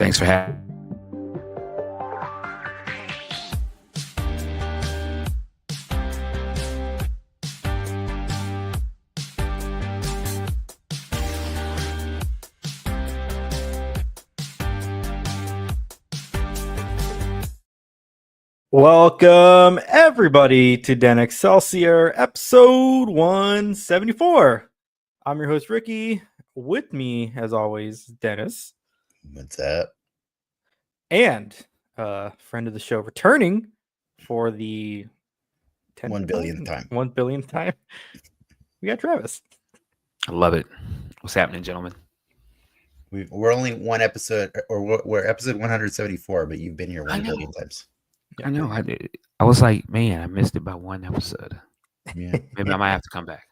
Thanks for having. Welcome everybody to Den Excelsior episode 174. I'm your host Ricky. With me, as always, Dennis. What's up? And friend of the show returning for the 1 billionth time. 1 billionth time. We got Travis. I love it. What's happening, gentlemen? We're only one episode, or we're episode 174, but you've been here 1 billion times. I know. I was like, man, I missed it by one episode. Yeah. Maybe I might have to come back.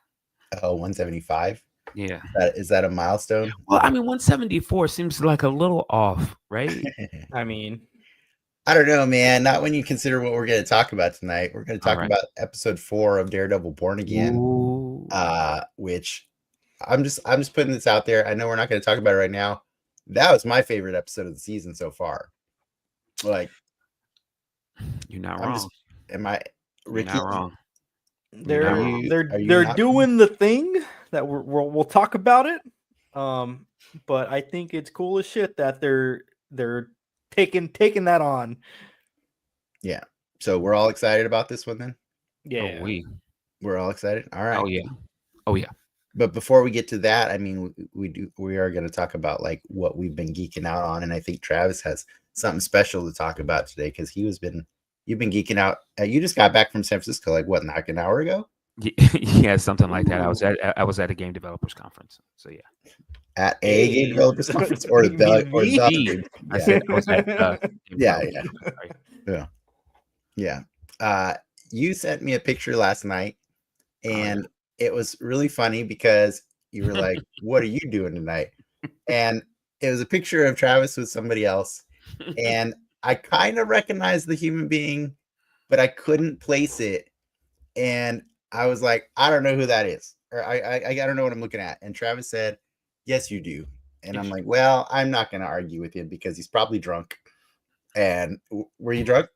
Oh, 175? Yeah. Is that a milestone? Well, I mean, 174 seems like a little off, right? I mean, I don't know, man. Not when you consider what we're going to talk about tonight. We're going to talk about episode 4 of Daredevil Born Again. Ooh. Which I'm just putting this out there. I know we're not going to talk about it right now. That was my favorite episode of the season so far. Like, you're not wrong. Ricky? You're not wrong. They're doing the thing that we'll talk about it. But I think it's cool as shit that they're taking that on. Yeah. So we're all excited about this one then? Yeah. We're all excited. All right. Oh yeah. But before we get to that, I mean, we are going to talk about like what we've been geeking out on, and I think Travis has something special to talk about today because you've been geeking out. You just got back from San Francisco, like what, like an hour ago? Yeah, something like that. I was at a game developers conference. So yeah. At a game developers conference or the yeah. I said I was at yeah. You sent me a picture last night, and it was really funny because you were like, "What are you doing tonight?" And it was a picture of Travis with somebody else, and I kind of recognized the human being, but I couldn't place it. And I was like, I don't know who that is, or I don't know what I'm looking at. And Travis said, "Yes, you do." And I'm like, well, I'm not going to argue with him because he's probably drunk. And were you drunk?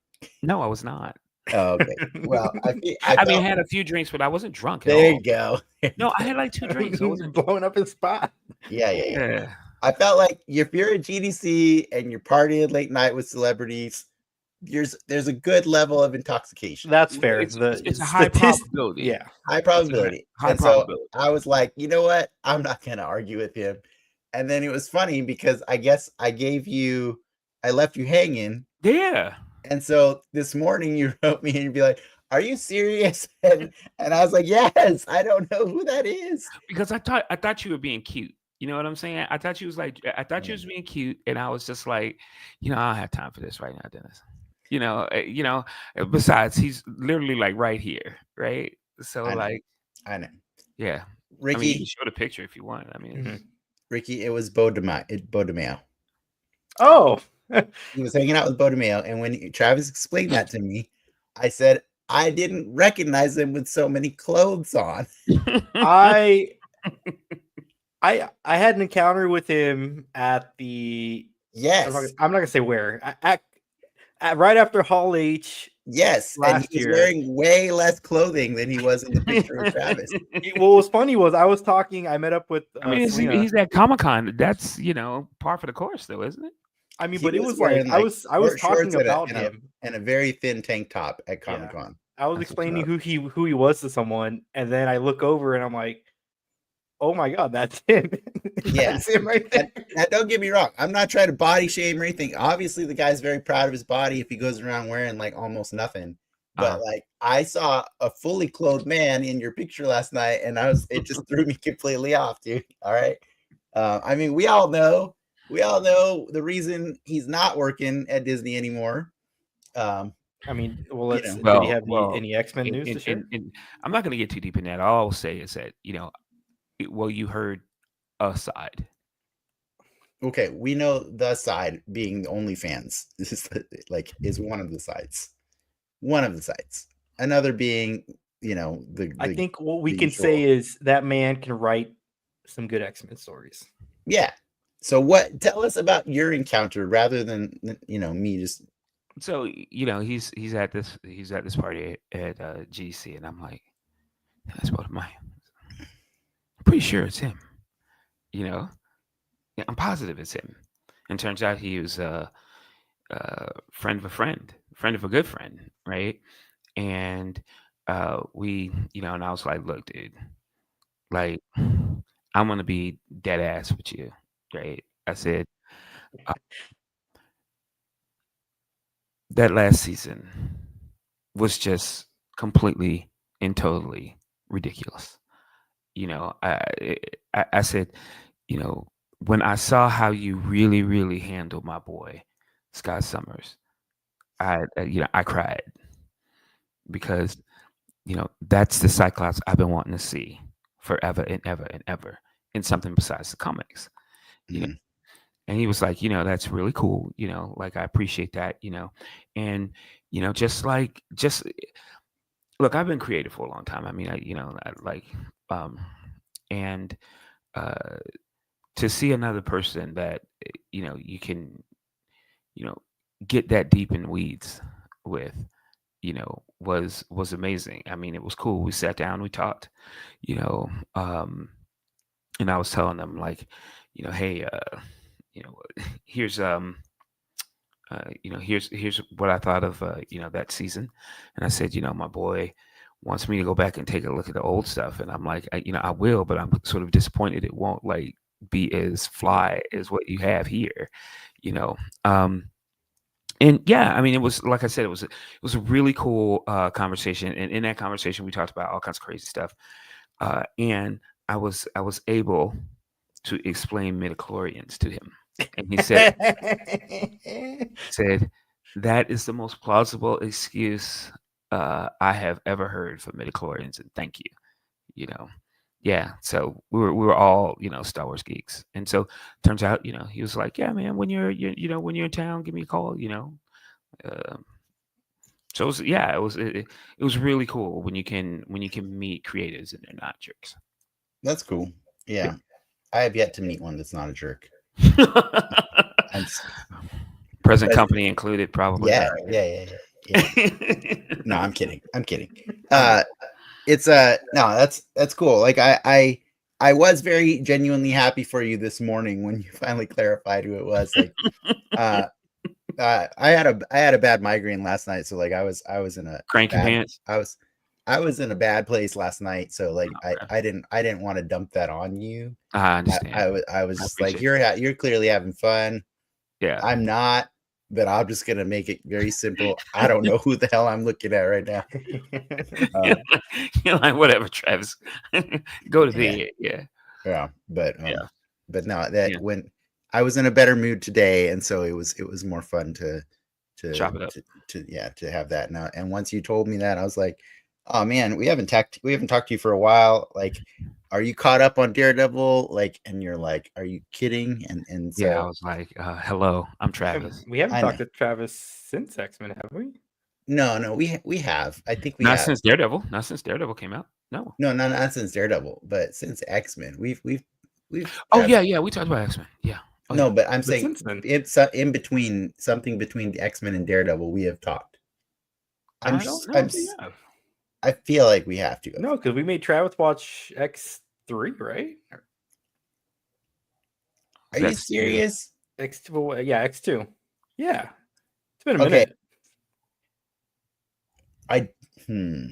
No, I was not. Oh, okay. Well, I mean, I had a few drinks, but I wasn't drunk. There you go. No, I had like 2 drinks. I wasn't blowing up his spot. Yeah. I felt like if you're at GDC and you're partying late night with celebrities, there's a good level of intoxication. That's fair. It's a high probability. Yeah, high probability. High probability. So I was like, you know what? I'm not going to argue with him. And then it was funny because I guess I left you hanging. Yeah. And so this morning you wrote me and you'd be like, "Are you serious?" And I was like, "Yes, I don't know who that is." Because I thought you were being cute. You know what I'm saying? I thought you was being cute, and I was just like, I don't have time for this right now, Dennis. Besides, he's literally like right here, right? So I know. Yeah. Ricky, I mean, you can show the picture if you want. I mean, Ricky, it was Beau DeMayo. Oh. He was hanging out with Beau DeMayo, and when Travis explained that to me, I said I didn't recognize him with so many clothes on. I had an encounter with him at the I'm not gonna say where at right after Hall H. Yes, and he was wearing way less clothing than he was in the picture of Travis. What was funny was I met up with. He's at Comic-Con. That's par for the course, though, isn't it? I mean, but it was like I was talking about him and a very thin tank top at Comic-Con. I was explaining who he was to someone, and then I look over and I'm like, "Oh my god, that's him!" Yeah, that's him right there. And don't get me wrong, I'm not trying to body shame or anything. Obviously, the guy's very proud of his body if he goes around wearing like almost nothing. But like, I saw a fully clothed man in your picture last night, and it just threw me completely off, dude. All right. I mean, we all know the reason he's not working at Disney anymore. I mean, did he have any X-Men news to share? I'm not going to get too deep in that. All I'll say is that, you heard a side. Okay, we know the side being OnlyFans. This is one of the sides. One of the sides. Another being, I think what we can say is that man can write some good X-Men stories. Yeah. So what? Tell us about your encounter rather than me just. So he's at this party at GC, and I'm like, that's what am I? I'm pretty sure it's him. You know, yeah, I'm positive it's him. And turns out he was a friend of a friend of a good friend, right? And we, and I was like, look, dude, like, I'm gonna be dead ass with you, right? I said uh, that last season was just completely and totally ridiculous. I said, when I saw how you really, really handled my boy, Scott Summers, I cried because, that's the Cyclops I've been wanting to see forever and ever and ever in something besides the comics. You know, Mm, and he was like, that's really cool. Like I appreciate that. And just look, I've been creative for a long time. I mean, I like, um, and uh, to see another person that you can you know get that deep in weeds with was amazing. I mean, it was cool. We sat down, we talked, you know um and I was telling them, like, hey, you know here's here's what I thought of that season. And I said, my boy wants me to go back and take a look at the old stuff, and I'm like, I will, but I'm sort of disappointed it won't like be as fly as what you have here. you know um and yeah, I mean, it was, like I said, it was a really cool conversation, and in that conversation we talked about all kinds of crazy stuff, and I was able to explain midichlorians to him, and he said that is the most plausible excuse I have ever heard for midichlorians, and thank you. You know, yeah. So we were all Star Wars geeks, and so turns out he was like, yeah, man, when when you're in town, give me a call. Um, so it was really cool when you can meet creatives and they're not jerks. that's cool. Yeah, I have yet to meet one that's not a jerk. I'm s- Present but company included, probably. yeah, All yeah. No, I'm kidding. I'm kidding. I know. It's no, that's cool. Like I was very genuinely happy for you this morning when you finally clarified who it was. Like uh I had a bad migraine last night, so like I was in a Cranky bad pants. I was in a bad place last night, so like I Okay. I didn't I didn't want to dump that on you. I I, understand. I was I was I just like appreciate that. you're clearly having fun. Yeah. I'm not, but I'm just gonna make it very simple. I don't know who the hell I'm looking at right now. You're Uh, like, whatever, Travis. Go to yeah, bed. Yeah. yeah, Yeah. but no, that Yeah. when I was in a better mood today, and so it was more fun to Chop it up. to have that now. And once you told me that, I was like, oh man, we haven't talked to you for a while. Like, are you caught up on Daredevil? Like, and you're like, are you kidding? And Yeah. I so was like, hello, I'm Travis. We haven't I know. talked to Travis since X-Men, have we? No, we have. I think we Not have. since Daredevil. Not since Daredevil came out. No. No, not since Daredevil, but since X-Men. We've Oh had yeah, yeah. We talked about X-Men. Yeah. Oh no, yeah. but I'm But saying since then, it's in between something between the X-Men and Daredevil. We have talked. I don't know if we have. I feel like we have to. no, because we made Travis watch X3, right? Are you That's two. serious? X2, well, yeah, X2. Yeah, it's been a Okay, minute. I hmm.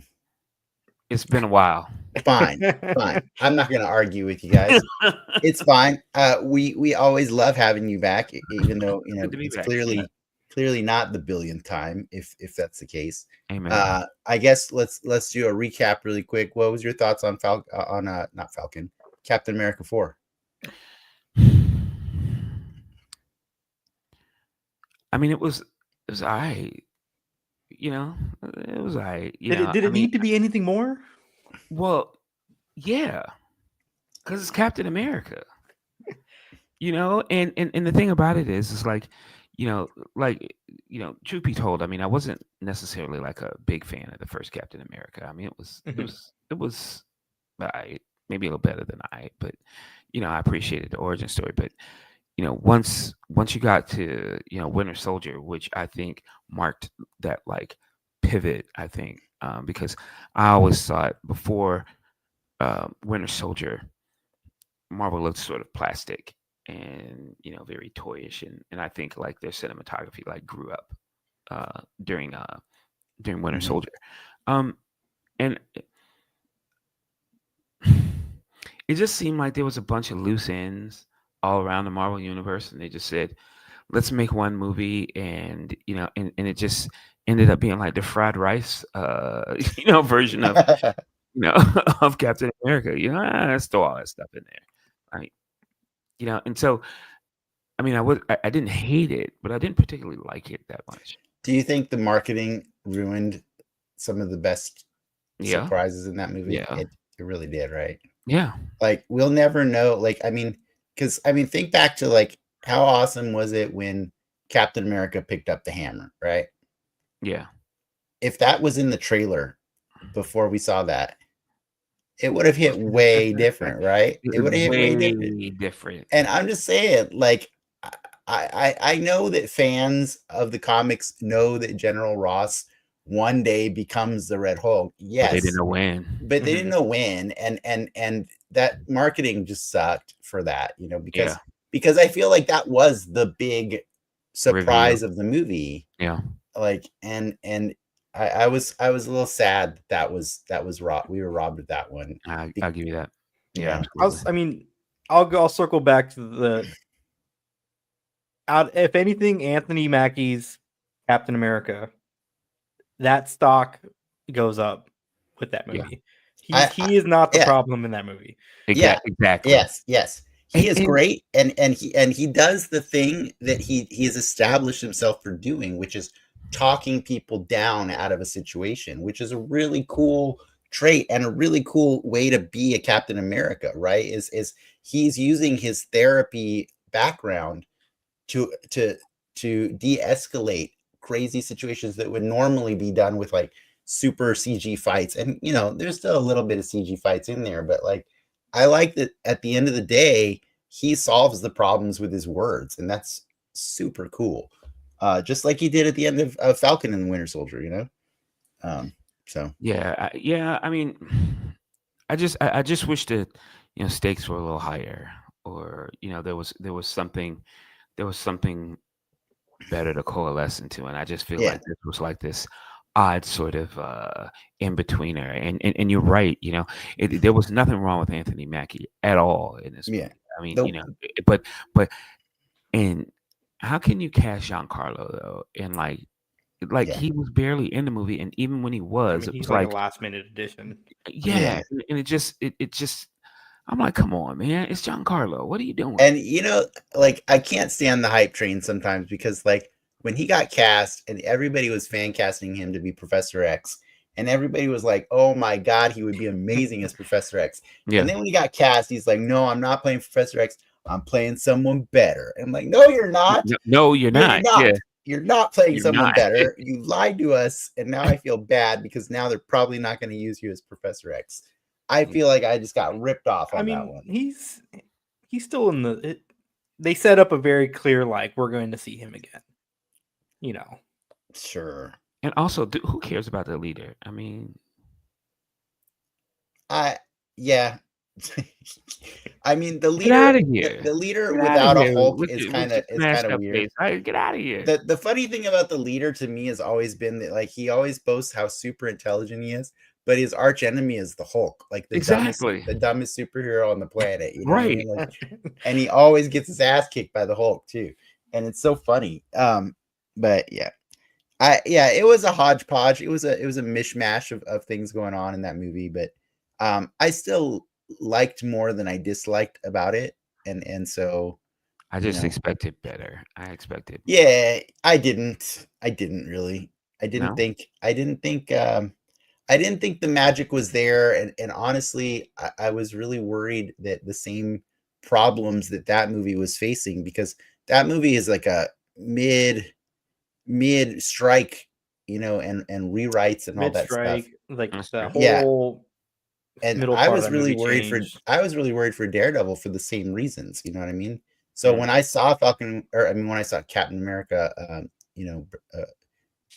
It's been a while. Fine, fine. I'm not going to argue with you guys. It's fine. We always love having you back, even though Good to be it's back. Yeah. clearly not the billionth time, if that's the case. Amen. I guess let's do a recap really quick. What was your thoughts on not Falcon, Captain America 4? I mean, it was all right. It was all right. Did I it mean, need to be anything more? well, yeah, because it's Captain America. And the thing about it is like, like, truth be told, I mean, I wasn't necessarily like a big fan of the first Captain America. I mean, Mhm. it was all right, maybe a little better than I, but I appreciated the origin story. But once you got to Winter Soldier, which I think marked that like pivot. I think because I always thought before Winter Soldier, Marvel looked sort of plastic and very toyish, and I think like their cinematography like grew up during Winter Mhm. Soldier, and it just seemed like there was a bunch of loose ends all around the Marvel universe, and they just said, "Let's make one movie," and and it just ended up being like the fried rice, version of of Captain America. Let's throw all that stuff in there, right? And so I mean, I didn't hate it, but I didn't particularly like it that much. Do you think the marketing ruined some of the best Yeah, surprises in that movie? yeah, It really did, right? yeah, Like we'll never know. Like because think back to like how awesome was it when Captain America picked up the hammer, right? yeah. If that was in the trailer before we saw that, it would have hit way different, right? It would have hit way different. Way different. And I'm just saying, like, I know that fans of the comics know that General Ross one day becomes the Red Hulk. But they didn't Yes, know when. but they didn't know when, and that marketing just sucked for that, Yeah, because I feel like that was the big reveal. surprise of the movie. Yeah, Like, and I was a little sad that was robbed. We were robbed of that one. I'll give you that. Yeah, Yeah. absolutely. I'll circle back to if anything, Anthony Mackie's Captain America, that stock goes up with that Yeah. movie. I- He is not the yeah. problem in that movie. Yeah. Exactly. Yes. He is And- great, and he does the thing that he has established himself for doing, which is talking people down out of a situation, which is a really cool trait and a really cool way to be a Captain America, right? Is he's using his therapy background to de-escalate crazy situations that would normally be done with like super CG fights. And there's still a little bit of CG fights in there, but like I like that at the end of the day, he solves the problems with his words, and that's super cool. Just like he did at the end of Falcon and the Winter Soldier, so yeah. I mean, I just wish that stakes were a little higher, or there was something better to coalesce into, and I just feel Yeah. like this was like this odd sort of in betweener. And you're right, there was nothing wrong with Anthony Mackie at all in this movie. Yeah. I mean, Nope. but and how can you cast Giancarlo though? And like Yeah. he was barely in the movie, and even when he was, it he's was like like a last minute addition. yeah, and it just I'm like, come on, man, it's Giancarlo. What are you doing? And like I can't stand the hype train sometimes, because like when he got cast and everybody was fan casting him to be Professor X, and everybody was like, "Oh my God, he would be amazing as Professor X." Yeah. And then when he got cast, he's like, "No, I'm not playing Professor X. I'm playing someone better." And I'm like, "No, you're not. No, you're not. Yeah. You're not playing You're someone not. better. You lied to us, and now I feel bad because now they're probably not going to use you as Professor X." I feel like I just got ripped off on that one. He's still in the. They set up a very clear like we're going to see him again. Sure. And also, who cares about the leader? I mean, yeah. I mean, the get out leader, of here. the leader Get outta without a here Hulk with is your kind of smashed up weird. face. Get out of here. The funny thing about the leader to me has always been that like he always boasts how super intelligent he is, but his arch enemy is the Hulk, like the Exactly. dumbest superhero on the planet. You know what I Right. mean? Like, and he always gets his ass kicked by the Hulk too, and it's so funny. But yeah. It was a hodgepodge. It was a mishmash of things going on in that movie, but I still liked more than I disliked about it, and so I just expected better. I expected. yeah, I didn't really. I didn't No? think the magic was there, and honestly, I was really worried that the same problems that movie was facing, because that movie is like a mid strike, and rewrites and all that stuff. Like That's the true. whole. And middle I part was of that really movie worried changed. for Daredevil for the same reasons. You know what I mean? So when I saw when I saw Captain America,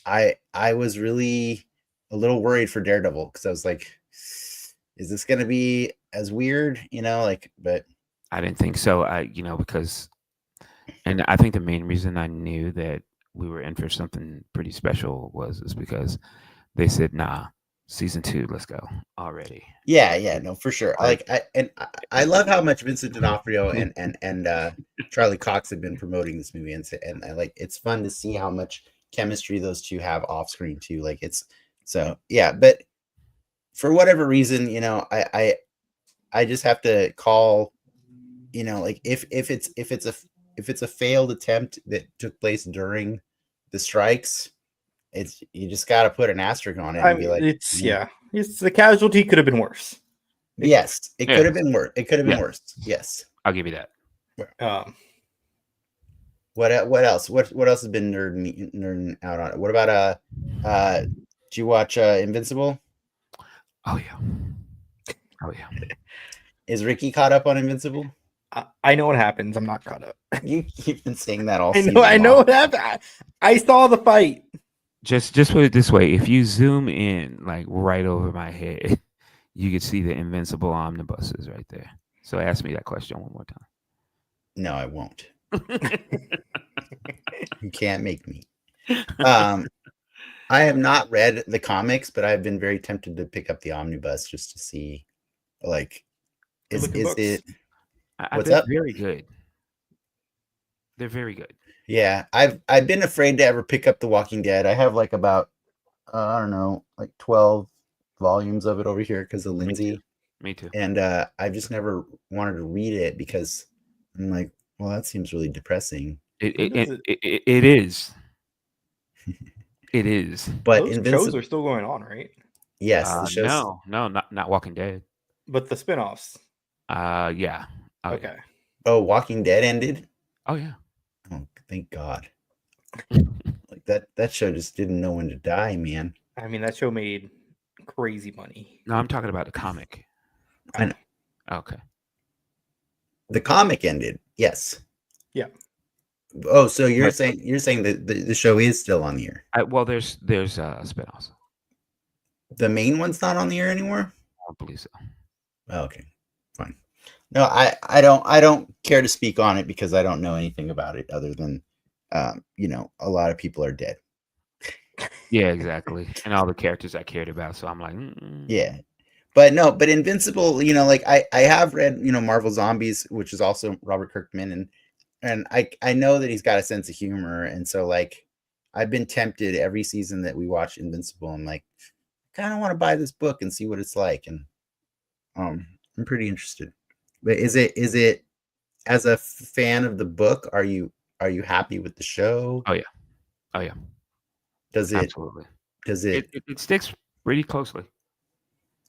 I was really a little worried for Daredevil because I was like, is this going to be as weird? But I didn't think so. Because, and I think the main reason I knew that we were in for something pretty special is because they said, nah, season 2, let's go already. Yeah, no, for sure. I love how much Vincent D'Onofrio and Charlie Cox have been promoting this movie, and it's fun to see how much chemistry those two have off screen too. But for whatever reason, I just have to call, if it's a failed attempt that took place during the strikes, you just got to put an asterisk on it and be like, it's the casualty could have been worse. Yes, it could have been worse. It could have been worse. Yes, I'll give you that. What else? What else has been nerding out on it? What about did you watch Invincible? Oh yeah. Is Ricky caught up on Invincible? I know what happens. I'm not caught up. You've been saying that all. I know what happened. I saw the fight. Just put it this way: if you zoom in, like right over my head, you could see the Invincible omnibuses right there. So ask me that question one more time. No, I won't. You can't make me. I have not read the comics, but I've been very tempted to pick up the omnibus just to see, is it? What's they're up? Very good. They're very good. Yeah, I've been afraid to ever pick up The Walking Dead. I have about I don't know, 12 volumes of it over here because of Lindsay. Me too. And I've just never wanted to read it because I'm like, well, that seems really depressing. It is. It is. But those shows are still going on, right? Yes, the shows. No, not Walking Dead. But the spinoffs. Yeah. Okay. Yeah. Oh, Walking Dead ended? Oh yeah. Oh, thank God. That show just didn't know when to die, man. I mean, that show made crazy money. No, I'm talking about the comic. I know. Okay. The comic ended. Yes. Yeah. Oh, so you're saying that the show is still on the air? Well, there's spinoffs. The main one's not on the air anymore? I don't believe so. Oh, okay, fine. No, I don't care to speak on it because I don't know anything about it other than, a lot of people are dead. Yeah, exactly. And all the characters I cared about, so I'm like, yeah. But Invincible, I have read, Marvel Zombies, which is also Robert Kirkman, and I know that he's got a sense of humor, and so I've been tempted every season that we watch Invincible. I'm like, kind of want to buy this book and see what it's like, and I'm pretty interested. But is it as a fan of the book? Are you happy with the show? Oh yeah. Does it? Absolutely. Does it? It sticks pretty closely.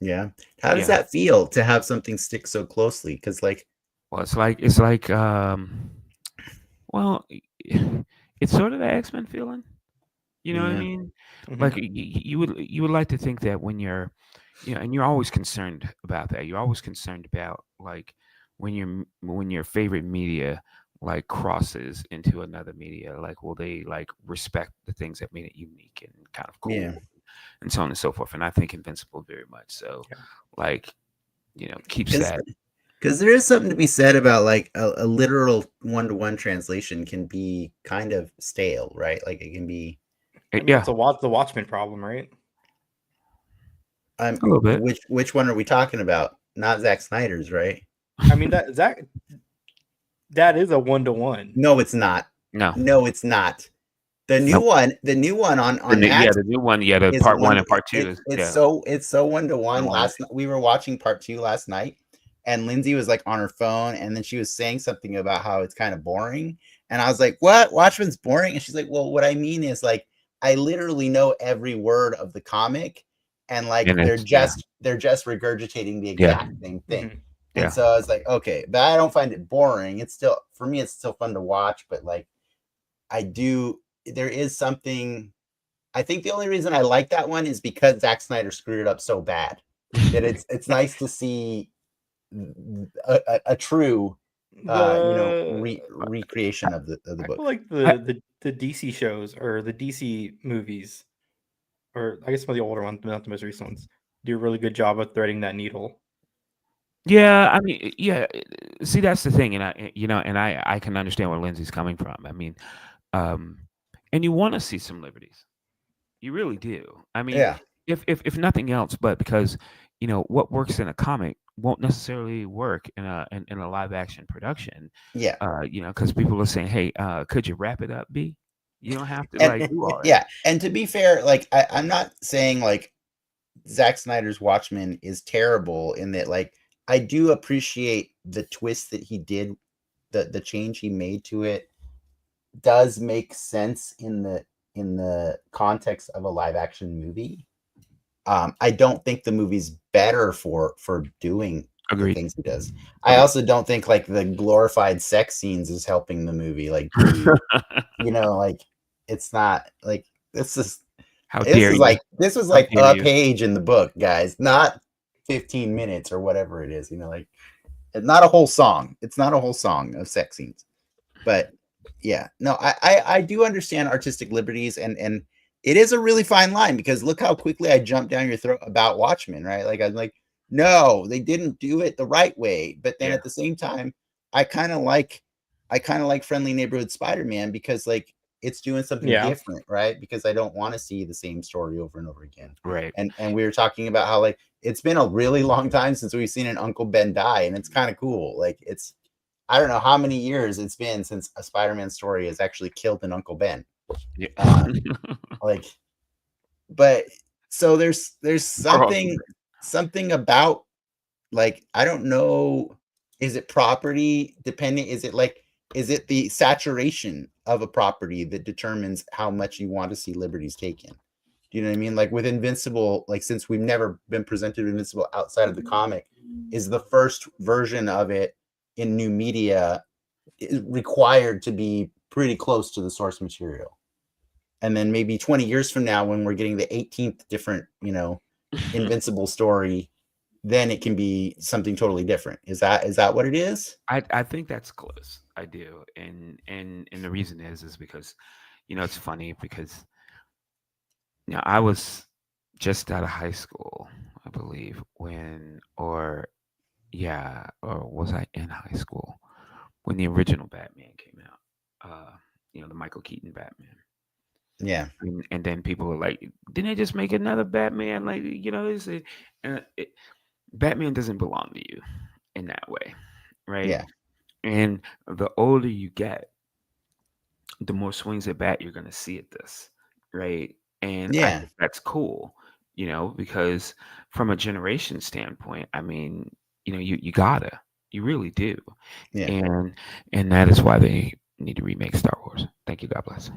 Yeah. How does that feel to have something stick so closely? Because well, it's like well, it's sort of the X-Men feeling. You know what I mean? Mhm. Like you would like to think that when you're, and you're always concerned about that. You're always concerned about when your favorite media crosses into another media, will they respect the things that made it unique and kind of cool, and so on and so forth. And I think Invincible very much so, keeps that. Because there is something to be said about a literal one-to-one translation can be kind of stale, right? It can be. It's the Watchmen problem, right? A little bit. Which one are we talking about? Not Zack Snyder's, right? I mean that is a 1-to-1. No, it's not. No, it's not. The new one on the new one, the part 1 and part 2 it's so 1-to-1. We were watching part 2 last night, and Lindsay was on her phone, and then she was saying something about how it's kind of boring, and I was like, "What? Watchmen's boring?" And she's like, "Well, what I mean is I literally know every word of the comic, and they're just regurgitating the exact same thing." Mm-hmm. And so I was like, okay, but I don't find it boring. It's still, for me, it's still fun to watch, but there is something. I think the only reason I like that one is because Zack Snyder screwed it up so bad that it's nice to see a true recreation of the I book. feel like the DC shows or the DC movies, or I guess some of the older ones, but not the most recent ones, do a really good job of threading that needle. Yeah, I mean, yeah. See, that's the thing, and I can understand where Lindsay's coming from. I mean, um, and you want to see some liberties. You really do. I mean, Yeah, if nothing else, but because what works in a comic won't necessarily work in a live action production. yeah, Because people are saying, "Hey, could you wrap it up, B? You don't have to and like do all that." yeah, and to be fair, like I'm not saying like Zack Snyder's Watchmen is terrible in that, like I do appreciate the twist that he did, the change he made to it does make sense in the context of a live action movie. I don't think the movie's better for doing the Agreed. things it does. I also don't think like the glorified sex scenes is helping the movie like do, like it's not like this is How dare you? this was How like dare a you? page in the book, guys, not 15 minutes or whatever it is, like it's not a whole song. It's not a whole song of sex scenes. But yeah, no, I do understand artistic liberties, and it is a really fine line, because look how quickly I jumped down your throat about Watchmen, right? Like I'm like, no, they didn't do it the right way. But then Yeah. at the same time, I kind of like Friendly Neighborhood Spider-Man, because like it's doing something different, right? Because I don't want to see the same story over and over again. Right. And we were talking about how like it's been a really long time since we've seen an Uncle Ben die, and it's kind of cool. Like I don't know how many years it's been since a Spider-Man story has actually killed an Uncle Ben. Yeah. Like, but so there's something about, like, I don't know, is it property dependent? Is it the saturation of a property that determines how much you want to see liberties taken? Do you know what I mean? Like with Invincible, like since we've never been presented with Invincible outside of the comic, is the first version of it in new media is required to be pretty close to the source material. And then maybe 20 years from now, when we're getting the 18th different, Invincible story, then it can be something totally different. Is that what it is? I think that's close. I do, and the reason is because, it's funny because, I was just out of high school, I believe, or was I in high school when the original Batman came out? The Michael Keaton Batman. Yeah. And then people were like, didn't they just make another Batman? Like, Batman doesn't belong to you in that way, right? Yeah. And the older you get, the more swings at bat you're going to see at this, right? And I think that's cool, because from a generation standpoint, I mean, you gotta, you really do. Yeah. And that is why they need to remake Star Wars. Thank you. God bless.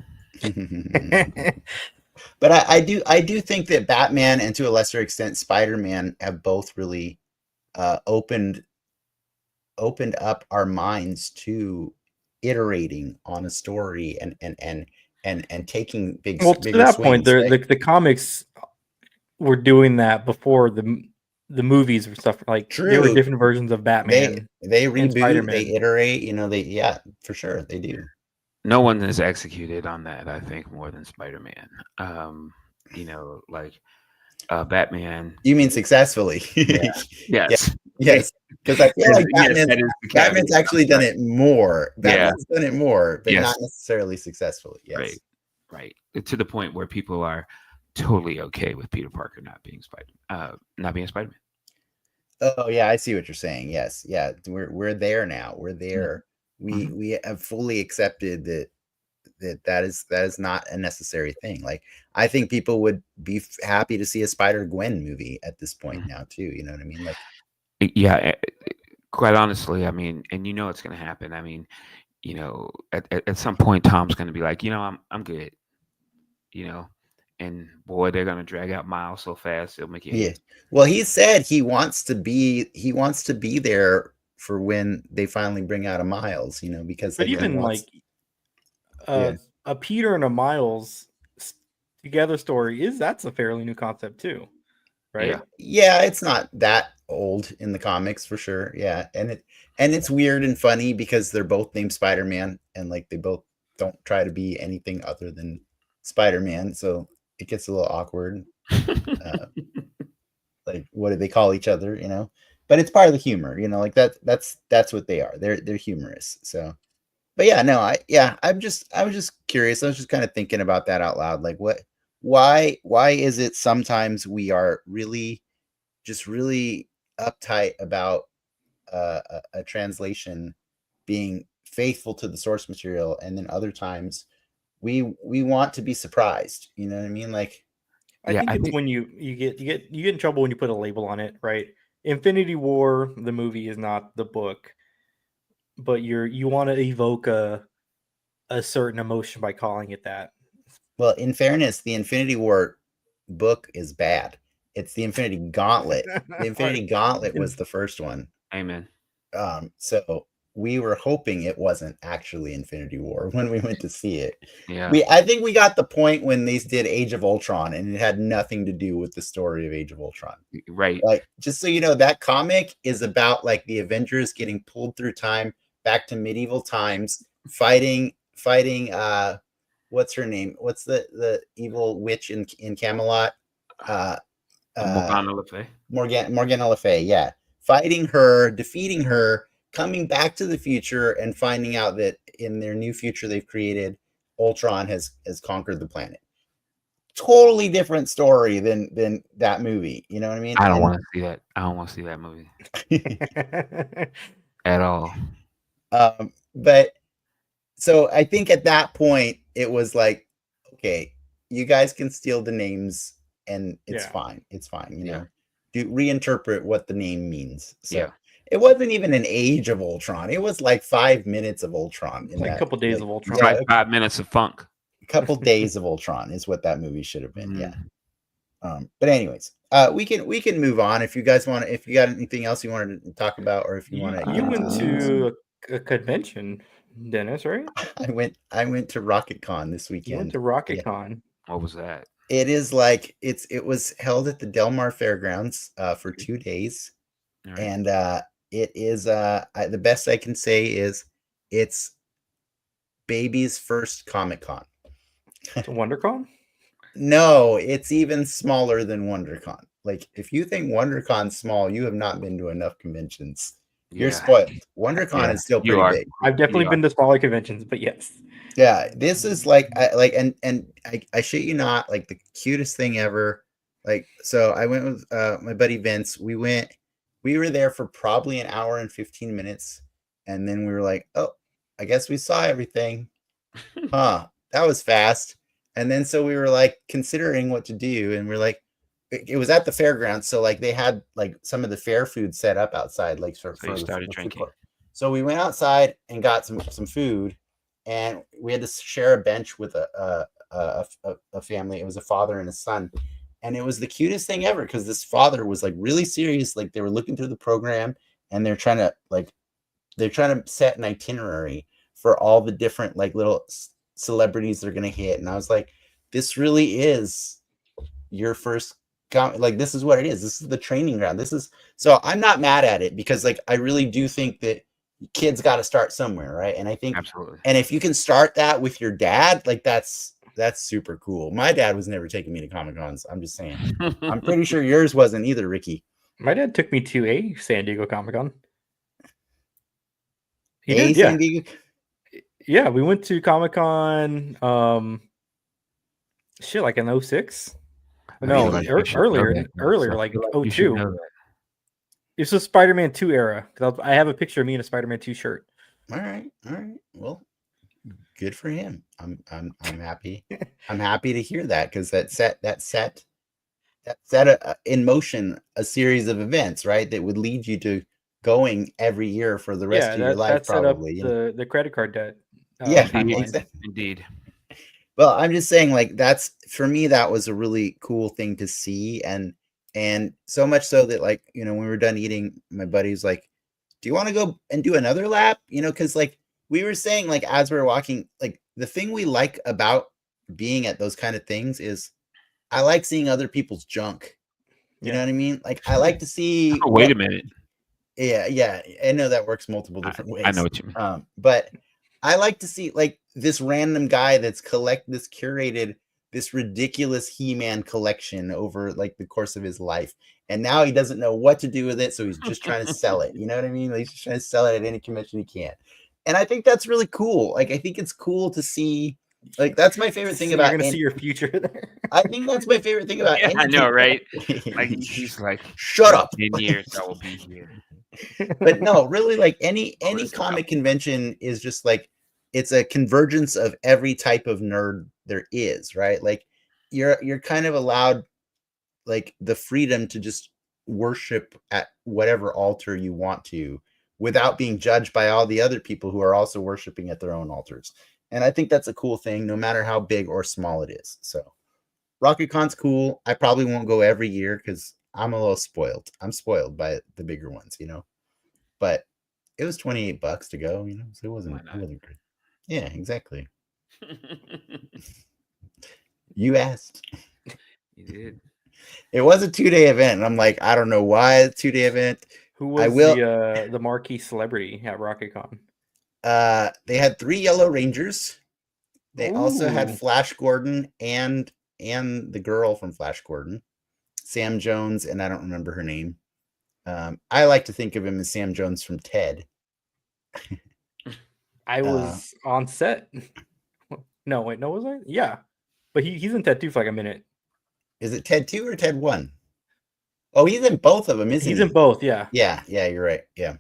But I do think that Batman, and to a lesser extent Spider-Man, have both really opened up our minds to iterating on a story and taking bigger to that swings, point, right? the comics were doing that before the movies and stuff. Like there were different versions of Batman. They reboot, Spider-Man. they iterate, for sure they do. No one has executed on that, I think, more than Spider-Man. Like Batman. You mean successfully? Yeah. Yes. Yes. Because I feel like Batman's actually done it more. Batman's done it more, but not necessarily successfully. Yes. Right. To the point where people are totally okay with Peter Parker not being Spider-Man. Oh yeah, I see what you're saying. Yes. Yeah. We're there now. We're there. We have fully accepted that is not a necessary thing. Like I think people would be happy to see a Spider-Gwen movie at this point now too. You know what I mean? Like, yeah, quite honestly, I mean, and it's going to happen. I mean, at some point, Tom's going to be like, I'm good. And boy, they're going to drag out Miles so fast it'll make you. Yeah. Well, he said he wants to be there for when they finally bring out a Miles. Because but even a Peter and a Miles together story that's a fairly new concept too, right? Yeah, it's not that old in the comics for sure. Yeah, and it's weird and funny because they're both named Spider-Man, and like they both don't try to be anything other than Spider-Man, so it gets a little awkward. Like, what do they call each other? But it's part of the humor. Like that's what they are. They're humorous. So, but yeah, no, I was just curious. I was just kind of thinking about that out loud. Like, why is it sometimes we are really uptight about a translation being faithful to the source material, and then other times we want to be surprised. You know what I mean? Like, I think it's when you get in trouble when you put a label on it, right? Infinity War, the movie, is not the book, but you want to evoke a certain emotion by calling it that. Well, in fairness, the Infinity War book is bad. It's the Infinity Gauntlet. The Infinity Gauntlet was the first one. Amen. So we were hoping it wasn't actually Infinity War when we went to see it. Yeah. I think we got the point when they did Age of Ultron, and it had nothing to do with the story of Age of Ultron. Right. Like, just so you know, that comic is about like the Avengers getting pulled through time back to medieval times, fighting what's her name? What's the evil witch in Camelot? Morgana Le Fay. Morgana Le Fay, yeah. Fighting her, defeating her, coming back to the future, and finding out that in their new future they've created, Ultron has conquered the planet. Totally different story than that movie. You know what I mean? I don't want to see that. I don't want to see that movie at all. But so I think at that point it was like, okay, you guys can steal the names and it's fine. It's fine. You know, reinterpret what the name means. So it wasn't even an Age of Ultron. It was like 5 minutes of Ultron. Like a couple days of Ultron. Yeah, 5 minutes of funk. A couple days of Ultron is what that movie should have been. Yeah. But anyways, we can move on if you guys want. If you got anything else you wanted to talk about, or if you want to. You went to a convention, Dennis, right? I went to Rocket Con this weekend. You went to Rocket Con. What was that? It is like it was held at the Del Mar Fairgrounds for 2 days, right. And it is the best I can say is it's baby's first Comic Con. It's a WonderCon? No, it's even smaller than WonderCon. Like, if you think WonderCon's small, you have not been to enough conventions. You're spoiled. WonderCon is still pretty big. I've definitely been to smaller conventions, but yes. Yeah, this is like I shit you not, like the cutest thing ever. Like, so I went with my buddy Vince. We were there for probably an hour and 15 minutes, and then we were like, oh, I guess we saw everything. Huh, that was fast. And then so we were like considering what to do, and we're like, it was at the fairgrounds, so like they had like some of the fair food set up outside, like for started drinking. So we went outside and got some food, and we had to share a bench with a family. It was a father and a son, and it was the cutest thing ever because this father was like really serious. Like, they were looking through the program, and they're trying to set an itinerary for all the different like little celebrities they're gonna hit. And I was like, this really is your first like, this is what it is. This is the training ground. So I'm not mad at it, because like I really do think that kids got to start somewhere, right? And I think absolutely. And if you can start that with your dad, like that's super cool. My dad was never taking me to Comic-Cons. I'm just saying. I'm pretty sure yours wasn't either, Ricky. My dad took me to a San Diego Comic-Con. He did, San Diego? Yeah, we went to Comic-Con like in 06. No, earlier, like 02. It's a Spider-Man 2 era. I have a picture of me in a Spider-Man 2 shirt. All right. Well, good for him. I'm happy. I'm happy to hear that, because that set in motion a series of events, right? That would lead you to going every year for the rest of your life, probably. The credit card debt. Indeed. Well, I'm just saying, like, that's, for me, that was a really cool thing to see. And so much so that, like, you know, when we were done eating, my buddy's like, do you want to go and do another lap? You know, because like we were saying, like, as we were walking, like, the thing we like about being at those kind of things is I like seeing other people's junk. You know what I mean? Like I like to see. Oh, wait a minute. Yeah. I know that works multiple different ways. I know what you mean. But I like to see like this random guy that's curated this ridiculous He-Man collection over like the course of his life. And now he doesn't know what to do with it. So he's just trying to sell it. You know what I mean? Like, he's just trying to sell it at any convention he can. And I think that's really cool. Like, I think it's cool to see. Like, that's my favorite thing about. You're gonna see your future there. I think that's my favorite thing about. Yeah, I know, right? Like he's like, shut up. 10 years I will be here. But no, really, like any comic convention is just like it's a convergence of every type of nerd there is, right? Like you're kind of allowed like the freedom to just worship at whatever altar you want to without being judged by all the other people who are also worshiping at their own altars. And I think that's a cool thing, no matter how big or small it is. So RocketCon's cool. I probably won't go every year because I'm a little spoiled. I'm spoiled by the bigger ones, you know. But it was $28 to go, you know, so it wasn't great. Yeah, exactly. You asked. You did. It was a 2-day event, and I'm like, I don't know why a 2-day event. Who was the marquee celebrity at RocketCon? They had 3 Yellow Rangers. They also had Flash Gordon and the girl from Flash Gordon, Sam Jones, and I don't remember her name. I like to think of him as Sam Jones from Ted. I was on set. No, wait, no, was I? Yeah, but he's in Ted 2 for like a minute. Is it Ted 2 or Ted 1? Oh, he's in both of them, isn't he? He's in both, yeah. Yeah, you're right. Yeah.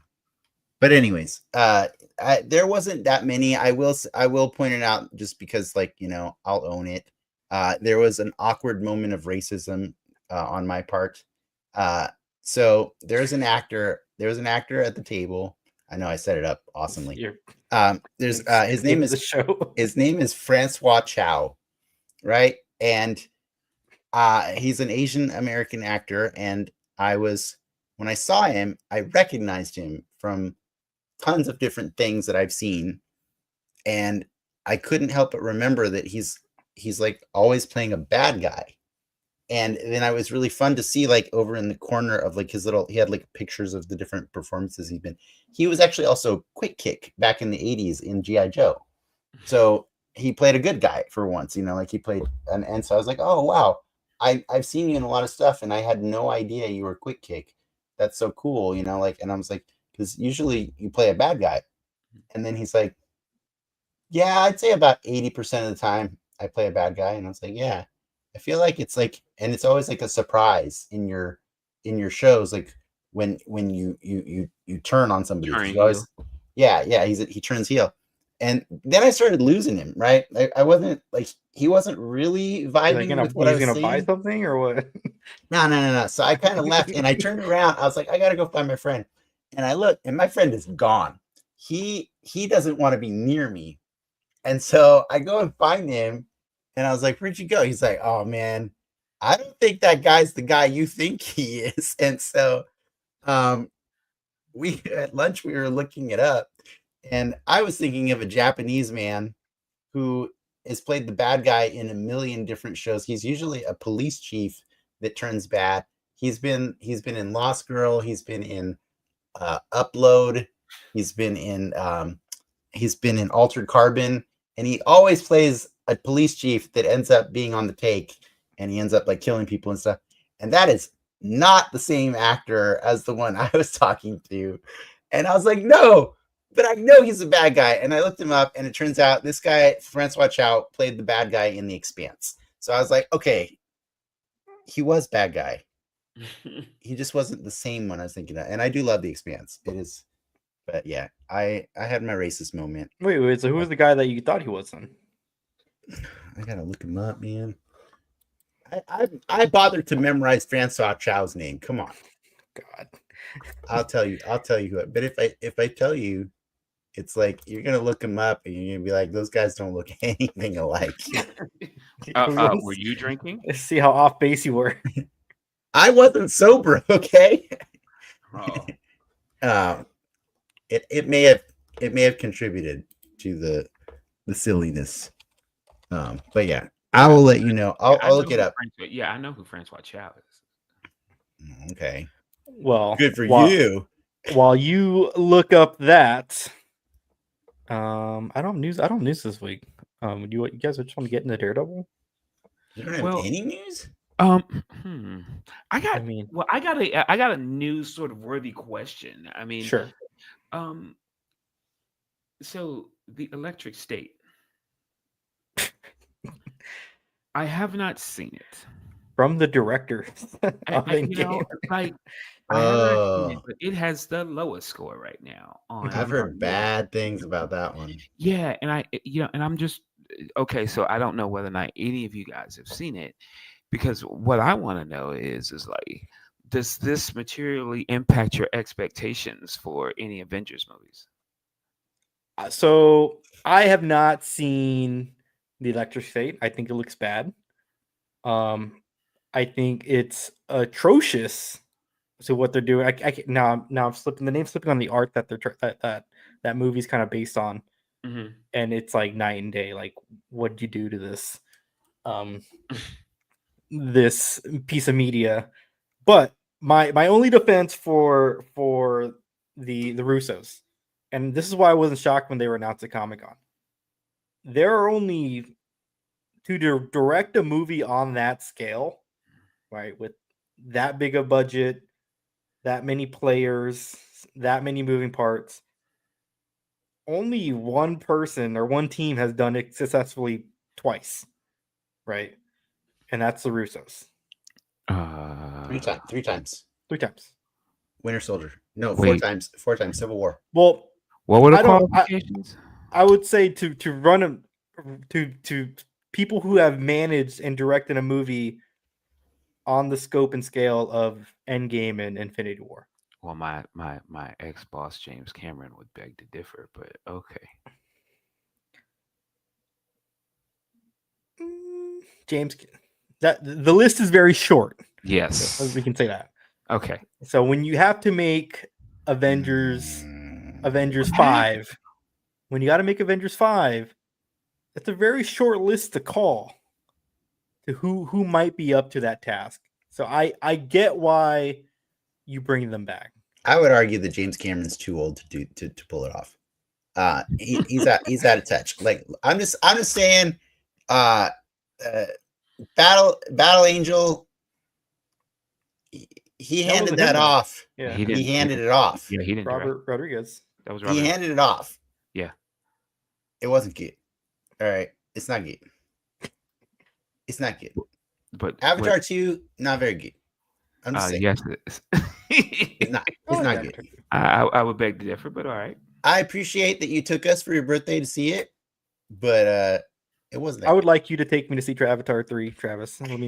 But anyways, there wasn't that many. I will point it out just because, like, you know, I'll own it. There was an awkward moment of racism on my part. So there's an actor at the table. I know I set it up awesomely. There's his name is Francois Chow, right? And he's an Asian American actor, and when I saw him, I recognized him from tons of different things that I've seen, and I couldn't help but remember that he's like always playing a bad guy. And then I was really fun to see, like, over in the corner of like he had like pictures of the different performances he'd been. He was actually also Quick Kick back in the 80s in G.I. Joe. So he played a good guy for once, you know, like he played, and so I was like, oh, wow, I've seen you in a lot of stuff, and I had no idea you were Quick Kick. That's so cool, you know, like, and I was like, because usually you play a bad guy. And then he's like, yeah, I'd say about 80% of the time I play a bad guy. And I was like, yeah, I feel like it's like, and it's always like a surprise in your shows, like when you turn on somebody. He turns heel. And then I started losing him, right? I wasn't like, he wasn't really vibing with what I was saying. He's gonna buy something or what? No. So I kind of left, and I turned around. I was like, I gotta go find my friend. And I look, and my friend is gone. He doesn't want to be near me. And so I go and find him, and I was like, where'd you go? He's like, oh man, I don't think that guy's the guy you think he is. And so we at lunch, we were looking it up, and I was thinking of a Japanese man who has played the bad guy in a million different shows. He's usually a police chief that turns bad. He's been in Lost Girl. He's been in Upload. He's been in Altered Carbon, and he always plays a police chief that ends up being on the take, and he ends up like killing people and stuff. And that is not the same actor as the one I was talking to. And I was like, no, but I know he's a bad guy. And I looked him up, and it turns out this guy, Francois Chow, played the bad guy in The Expanse. So I was like, okay, he was bad guy. He just wasn't the same one I was thinking of. And I do love The Expanse. It is, but yeah, I had my racist moment. Wait, so who was the guy that you thought he was then? I gotta look him up, man. I bothered to memorize Francois Chow's name. Come on. God. I'll tell you who. But if I tell you, it's like you're gonna look him up and you're gonna be like, those guys don't look anything alike. Were you drinking? Let's see how off base you were. I wasn't sober, okay? Oh. It may have contributed to the silliness. But yeah, I will let you know. I'll look it up. Yeah, I know who Francois Chow is. Okay. Well, Good for you. While you look up that, I don't news this week. You guys just want to get into Daredevil? You don't have Well, any news? I got. I mean, I got a news sort of worthy question. I mean, sure. So the Electric State. I have not seen it. From the director of You know, Endgame. like I have not seen it, Oh, but it has the lowest score right now on I've heard Rotten Tomatoes. bad things about that one. Yeah, and and I'm just okay. So I don't know whether or not any of you guys have seen it, because what I want to know is like, does this materially impact your expectations for any Avengers movies? So I have not seen the Electric State. I think it looks bad. I think it's atrocious. So what they're doing, now I'm slipping the name's slipping on the art that that movie's kind of based on, and it's like night and day. Like, what did you do to this this piece of media? But my only defense for the Russos, and this is why I wasn't shocked when they were announced at Comic-Con. There are only to direct a movie on that scale, right, with that big a budget, that many players, that many moving parts. Only one person or one team has done it successfully twice, right? And that's the Russos. Three times. Three times. Winter Soldier. No, Wait. 4 times. 4 times. Civil War. Well, What were the I don't- qualifications? I would say to run a to people who have managed and directed a movie on the scope and scale of Endgame and Infinity War. Well, my ex boss James Cameron would beg to differ, but okay. James, that the list is very short. Yes. We can say that. Okay. So when you have to make Avengers 5, when you got to make Avengers 5, it's a very short list to call to who might be up to that task. So I get why you bring them back. I would argue that James Cameron's too old to pull it off. He's out of touch. Like I'm just saying, Battle Angel. He handed that off. Yeah, he handed it off. Yeah, he didn't. Robert Rodriguez. That was He handed it off. Yeah, it wasn't good. All right, it's not good. It's not good. But Avatar 2, not very good. I'm just saying. Yes, it is. It's not good. I would beg to differ, but all right. I appreciate that you took us for your birthday to see it, but it wasn't. I would like you to take me to see Avatar 3, Travis. I'm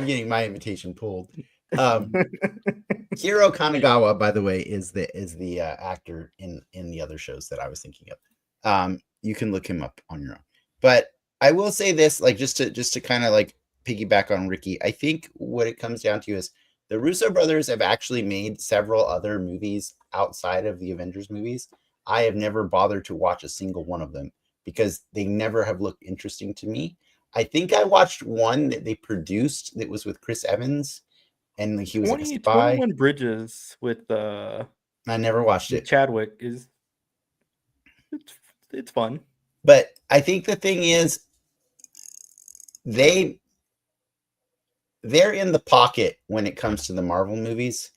getting my invitation pulled. Hiro Kanagawa, by the way, is the actor in the other shows that I was thinking of. You can look him up on your own. But I will say this, like just to kind of like piggyback on Ricky, I think what it comes down to is the Russo brothers have actually made several other movies outside of the Avengers movies. I have never bothered to watch a single one of them because they never have looked interesting to me. I think I watched one that they produced that was with Chris Evans, and he was like a spy. 21 Bridges with I never watched it. Chadwick it's fun. But I think the thing is they're in the pocket when it comes to the Marvel movies.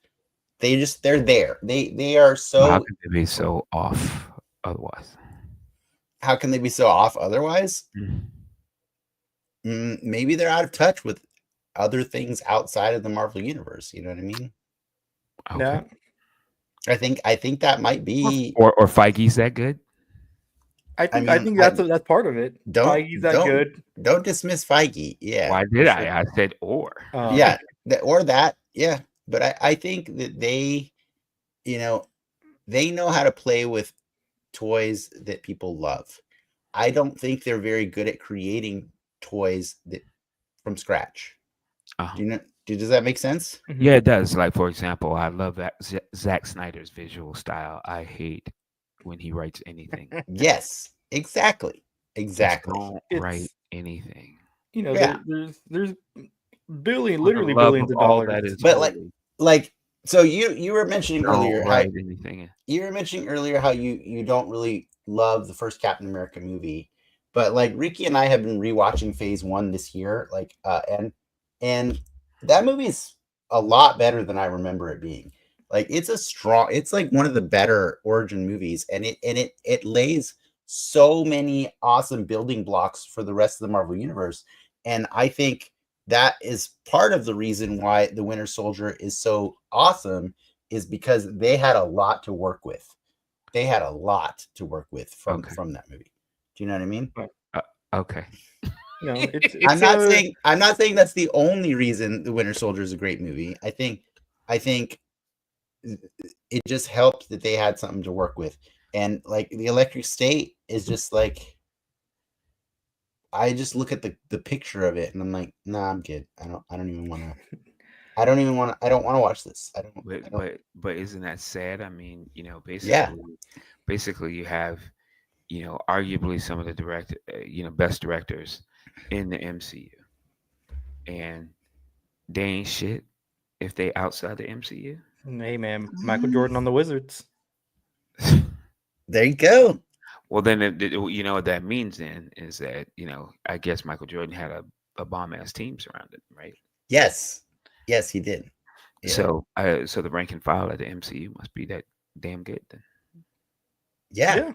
They're there. They are so. How can they be so off otherwise? How can they be so off otherwise? Maybe they're out of touch with other things outside of the Marvel universe. You know what I mean? Okay. Yeah. I think that might be. Or Feige's that good? I think that's part of it. Feige's that good. Don't dismiss Feige. Yeah. Why did I? I said or. Yeah. Or that. Yeah. But I think that they know how to play with toys that people love. I don't think they're very good at creating toys that from scratch. Do you know? Does that make sense? Yeah, it does. Like, for example, I love that Zack Snyder's visual style. I hate when he writes anything. Yes, exactly. Don't write anything. There's literally love billions of of all dollars. that is But holy. like so you were mentioning Don't earlier how write anything in. you were mentioning earlier how you don't really love the first Captain America movie, but like Ricky and I have been rewatching Phase 1 this year, like and that movie's a lot better than I remember it being. Like it's like one of the better origin movies, and it lays so many awesome building blocks for the rest of the Marvel universe. And I think that is part of the reason why the Winter Soldier is so awesome, is because they had a lot to work with. They had a lot to work with from that movie. Do you know what I mean? Okay. You know, it's I'm not saying that's the only reason the Winter Soldier is a great movie. I think it just helped that they had something to work with. And like the Electric State is just like, I just look at the picture of it and I'm like, nah, I'm good. I don't even want to. I don't want to watch this. I don't. But isn't that sad? I mean, Yeah. basically you have, arguably some of the best directors in the MCU, and they ain't shit if they outside the MCU. Hey man, Michael Jordan on the Wizards. There you go. Well, then you know what that means then is that I guess Michael Jordan had a bomb ass team surrounded him, right? Yes, he did. Yeah. So the rank and file at the MCU must be that damn good then. Yeah.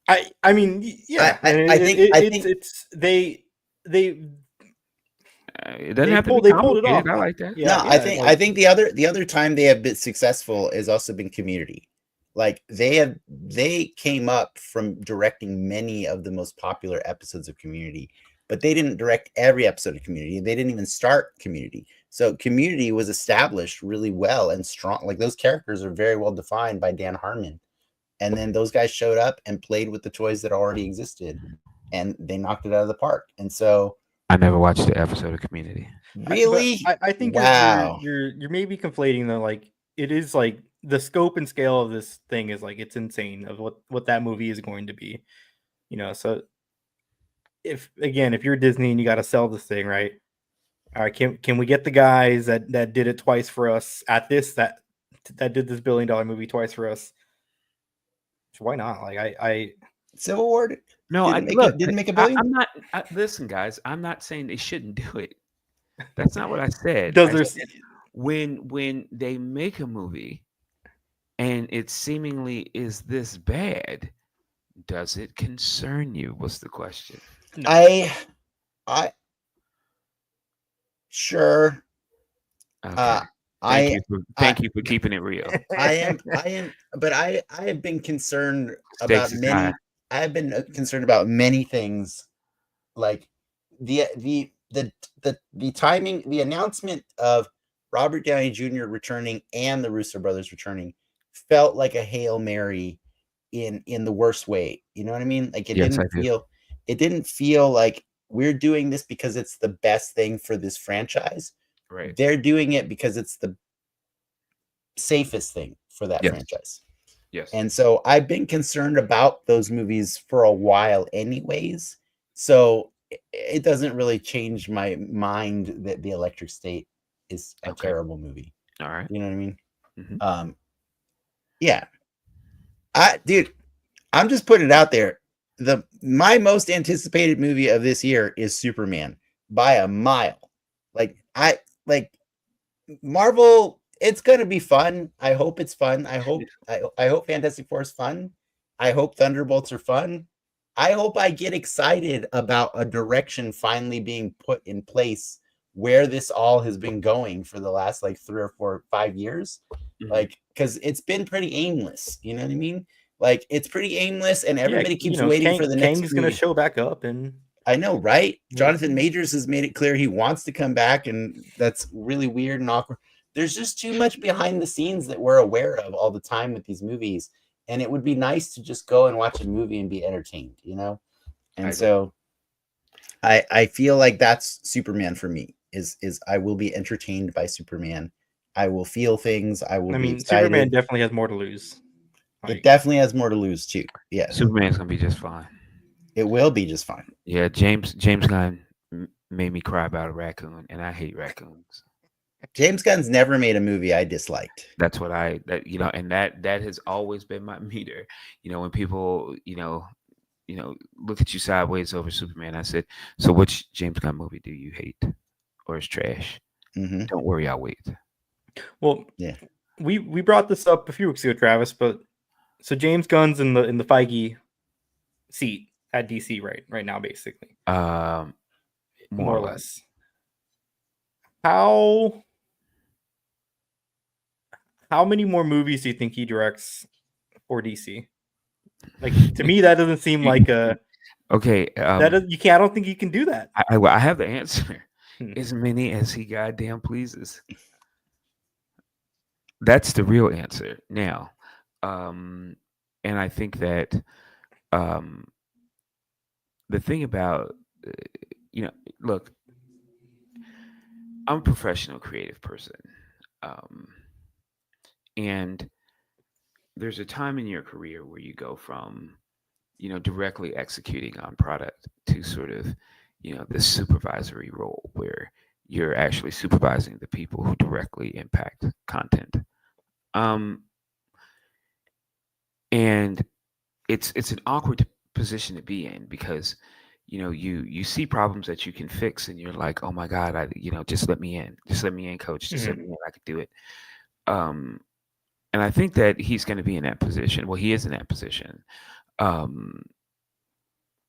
I mean, yeah. I think it's they it doesn't have to pulled be it off. I like that. Yeah, I think the other time they have been successful has also been Community. Like they came up from directing many of the most popular episodes of Community, but they didn't direct every episode of Community. They didn't even start Community. So Community was established really well and strong. Like those characters are very well defined by Dan Harmon. And then those guys showed up and played with the toys that already existed, and they knocked it out of the park. And so I never watched the episode of Community. Really? I think wow. You're maybe conflating though. Like it is like the scope and scale of this thing is like it's insane of what that movie is going to be. So if you're Disney and you got to sell this thing, right? All right, can we get the guys that did it twice for us at this that did this $1 billion movie twice for us? Why not? Like I Civil War. No, didn't make $1 billion. I'm not. Listen, guys, I'm not saying they shouldn't do it. That's not what I said. When they make a movie and it seemingly is this bad, does it concern you? Was the question. No. I sure. Okay. Thank you for keeping it real. I am, but I have been concerned about many. I have been concerned about many things, like the timing, the announcement of Robert Downey Jr. returning and the Russo brothers returning felt like a Hail Mary in the worst way. You know what I mean? Like it didn't feel like we're doing this because it's the best thing for this franchise. Right. They're doing it because it's the safest thing for that franchise. Yes. And so I've been concerned about those movies for a while anyways. So it doesn't really change my mind that The Electric State is a terrible movie. All right. You know what I mean? Mm-hmm. Yeah. I'm just putting it out there. My most anticipated movie of this year is Superman by a mile. Like Marvel, it's gonna be fun. I hope it's fun. I hope Fantastic Four is fun. I hope Thunderbolts are fun. I hope I get excited about a direction finally being put in place where this all has been going for the last like 3 or 4 or 5 years. Mm-hmm. Like, because it's been pretty aimless. You know what I mean? Like it's pretty aimless, and everybody keeps waiting for the next. Kang's going to show back up, and I know, right? Jonathan Majors has made it clear he wants to come back, and that's really weird and awkward. There's just too much behind the scenes that we're aware of all the time with these movies, and it would be nice to just go and watch a movie and be entertained, you know? And so I feel like that's Superman for me. Is I will be entertained by Superman. I will feel things. I will be excited. Superman definitely has more to lose. It definitely has more to lose too. Yeah, Superman's gonna be just fine. It will be just fine. Yeah, James Gunn made me cry about a raccoon, and I hate raccoons. James Gunn's never made a movie I disliked. That's what and that has always been my meter. When people, look at you sideways over Superman, I said, so which James Gunn movie do you hate or is trash? Mm-hmm. Don't worry, I'll wait. Well, yeah, we brought this up a few weeks ago, Travis, but so James Gunn's in the Feige seat at DC right now, basically. More or less. How many more movies do you think he directs for DC? Like, to me, that doesn't seem like a okay. you can't. I don't think you can do that. I have the answer. As many as he goddamn pleases. That's the real answer. Now, and I think that the thing about look, I'm a professional creative person, and there's a time in your career where you go from directly executing on product to sort of this supervisory role where you're actually supervising the people who directly impact content, and it's an awkward position to be in because you see problems that you can fix and you're like, oh my god, just let me in, coach, just let me in, I could do it. And I think that he's going to be in that position. Well, he is in that position,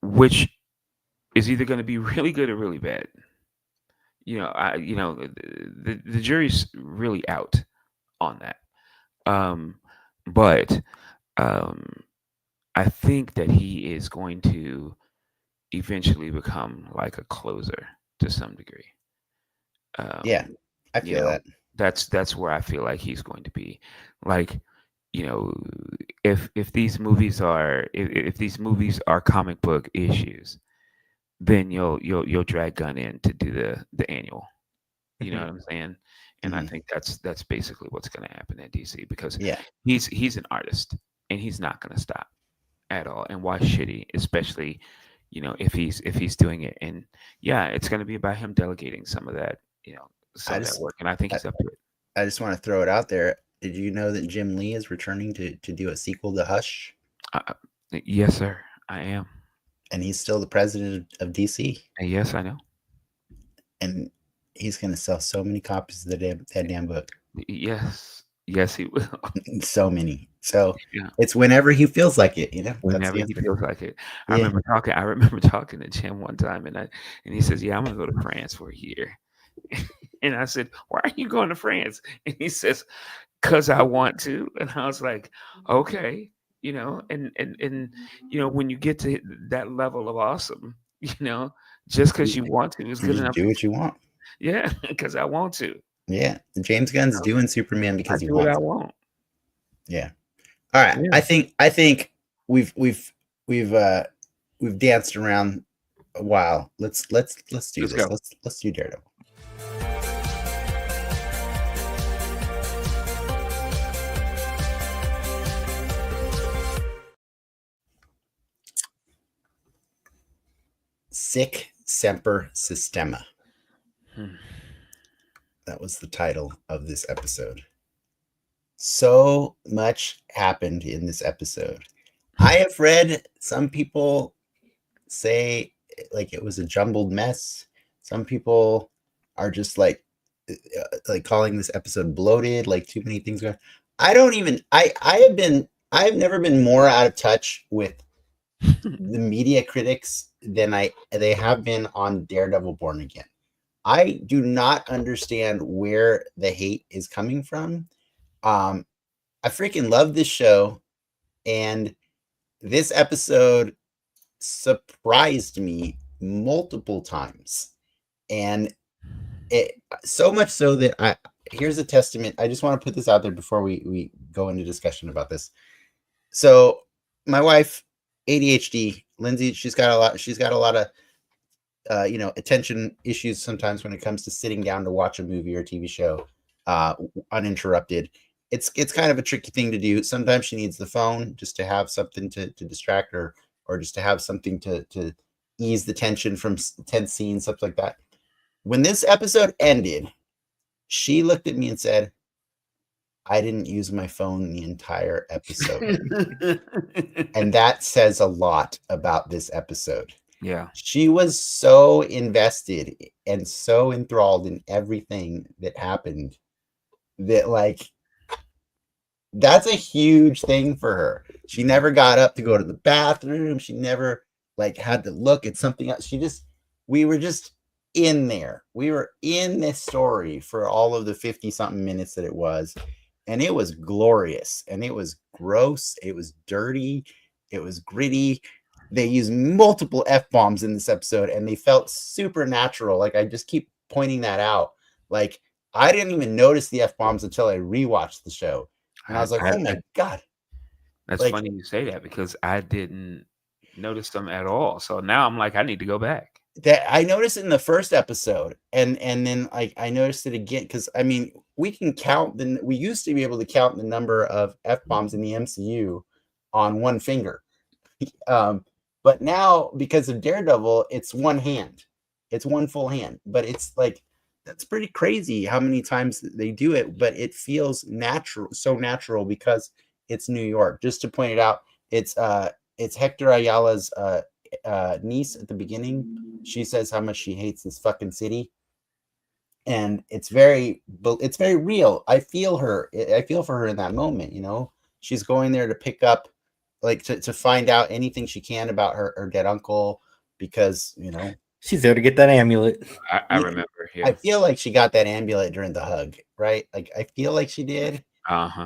which is either going to be really good or really bad. The jury's really out on that. But I think that he is going to eventually become like a closer to some degree. yeah, I feel that. That's where I feel like he's going to be. Like, if these movies are if these movies are comic book issues, then you'll drag Gunn in to do the annual. You know what I'm saying? And I think that's basically what's going to happen at DC because he's an artist and he's not going to stop at all. And why should he? Especially, if he's doing it. And it's going to be about him delegating some of that, some of that work. And I think he's up to it. I just want to throw it out there. Did you know that Jim Lee is returning to do a sequel to Hush? Yes, sir. I am. And he's still the president of DC. Yes, I know. And he's going to sell so many copies of that damn book. Yes, he will. So many. So it's whenever he feels like it, Whenever he feels like it. I remember talking to Jim one time, and he says, "Yeah, I'm going to go to France for a year." And I said, "Why are you going to France?" And he says, "'Cause I want to." And I was like, "Okay." And when you get to that level of awesome, just because you want to is good enough. Do what you want. Yeah, because I want to. Yeah, James Gunn's doing Superman because he wants. What I want. Yeah. All right. Yeah. I think we've danced around a while. Let's do this. Go. Let's do Daredevil. Sic Semper Systema. That was the title of this episode. So much happened in this episode. I have read some people say like it was a jumbled mess. Some people are just like calling this episode bloated, like too many things going. I've never been more out of touch with the media critics than they have been on Daredevil Born Again. I do not understand where the hate is coming from. I freaking love this show, and this episode surprised me multiple times, and it so much so that here's a testament. I just want to put this out there before we go into discussion about this. So my wife, ADHD, Lindsay, she's got a lot of attention issues sometimes when it comes to sitting down to watch a movie or TV show uninterrupted. It's kind of a tricky thing to do. Sometimes she needs the phone just to have something to distract her, or just to have something to ease the tension from tense scenes, stuff like that. When this episode ended, she looked at me and said, I didn't use my phone the entire episode. And that says a lot about this episode. Yeah. She was so invested and so enthralled in everything that happened that, like, that's a huge thing for her. She never got up to go to the bathroom. She never, like, had to look at something else. We were just in there. We were in this story for all of the 50 something minutes that it was. And it was glorious, and it was gross. It was dirty. It was gritty. They used multiple F-bombs in this episode, and they felt supernatural. Like, I just keep pointing that out. Like, I didn't even notice the F-bombs until I rewatched the show. And I was like, oh my God. That's Like, funny you say that, because I didn't notice them at all. So now I'm like, I need to go back. That I noticed it in the first episode, and then I noticed it again, because I mean, we can count we used to be able to count the number of F-bombs in the MCU on one finger. But now, because of Daredevil, it's one hand. It's one full hand. But it's like, that's pretty crazy how many times they do it, but it feels natural, so natural, because it's New York. Just to point it out, it's Hector Ayala's niece at the beginning. She says how much she hates this fucking city, and it's very real. I feel her. I feel for her in that moment. You know, she's going there to pick up, like, to find out anything she can about her dead uncle, because, you know, she's there to get that amulet. I remember. Yeah. I feel like she got that amulet during the hug, right? Like, I feel like she did.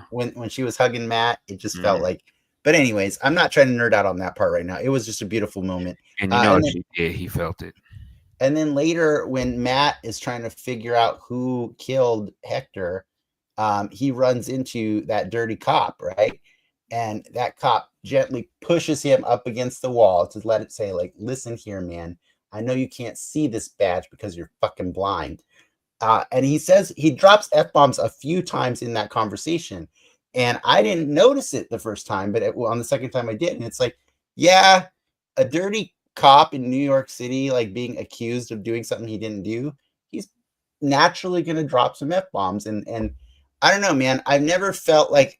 When she was hugging Matt, it just felt like. But anyways, I'm not trying to nerd out on that part right now. It was just a beautiful moment. And you know, she did. He felt it. And then later, when Matt is trying to figure out who killed Hector, he runs into that dirty cop, right? And that cop gently pushes him up against the wall to let it say, like, listen here, man. I know you can't see this badge because you're fucking blind. And he says, he drops F-bombs a few times in that conversation. And I didn't notice it the first time, but on the second time I did. And it's like, yeah, a dirty cop in New York City, like, being accused of doing something he didn't do, he's naturally going to drop some F-bombs. And I don't know, man. I've never felt like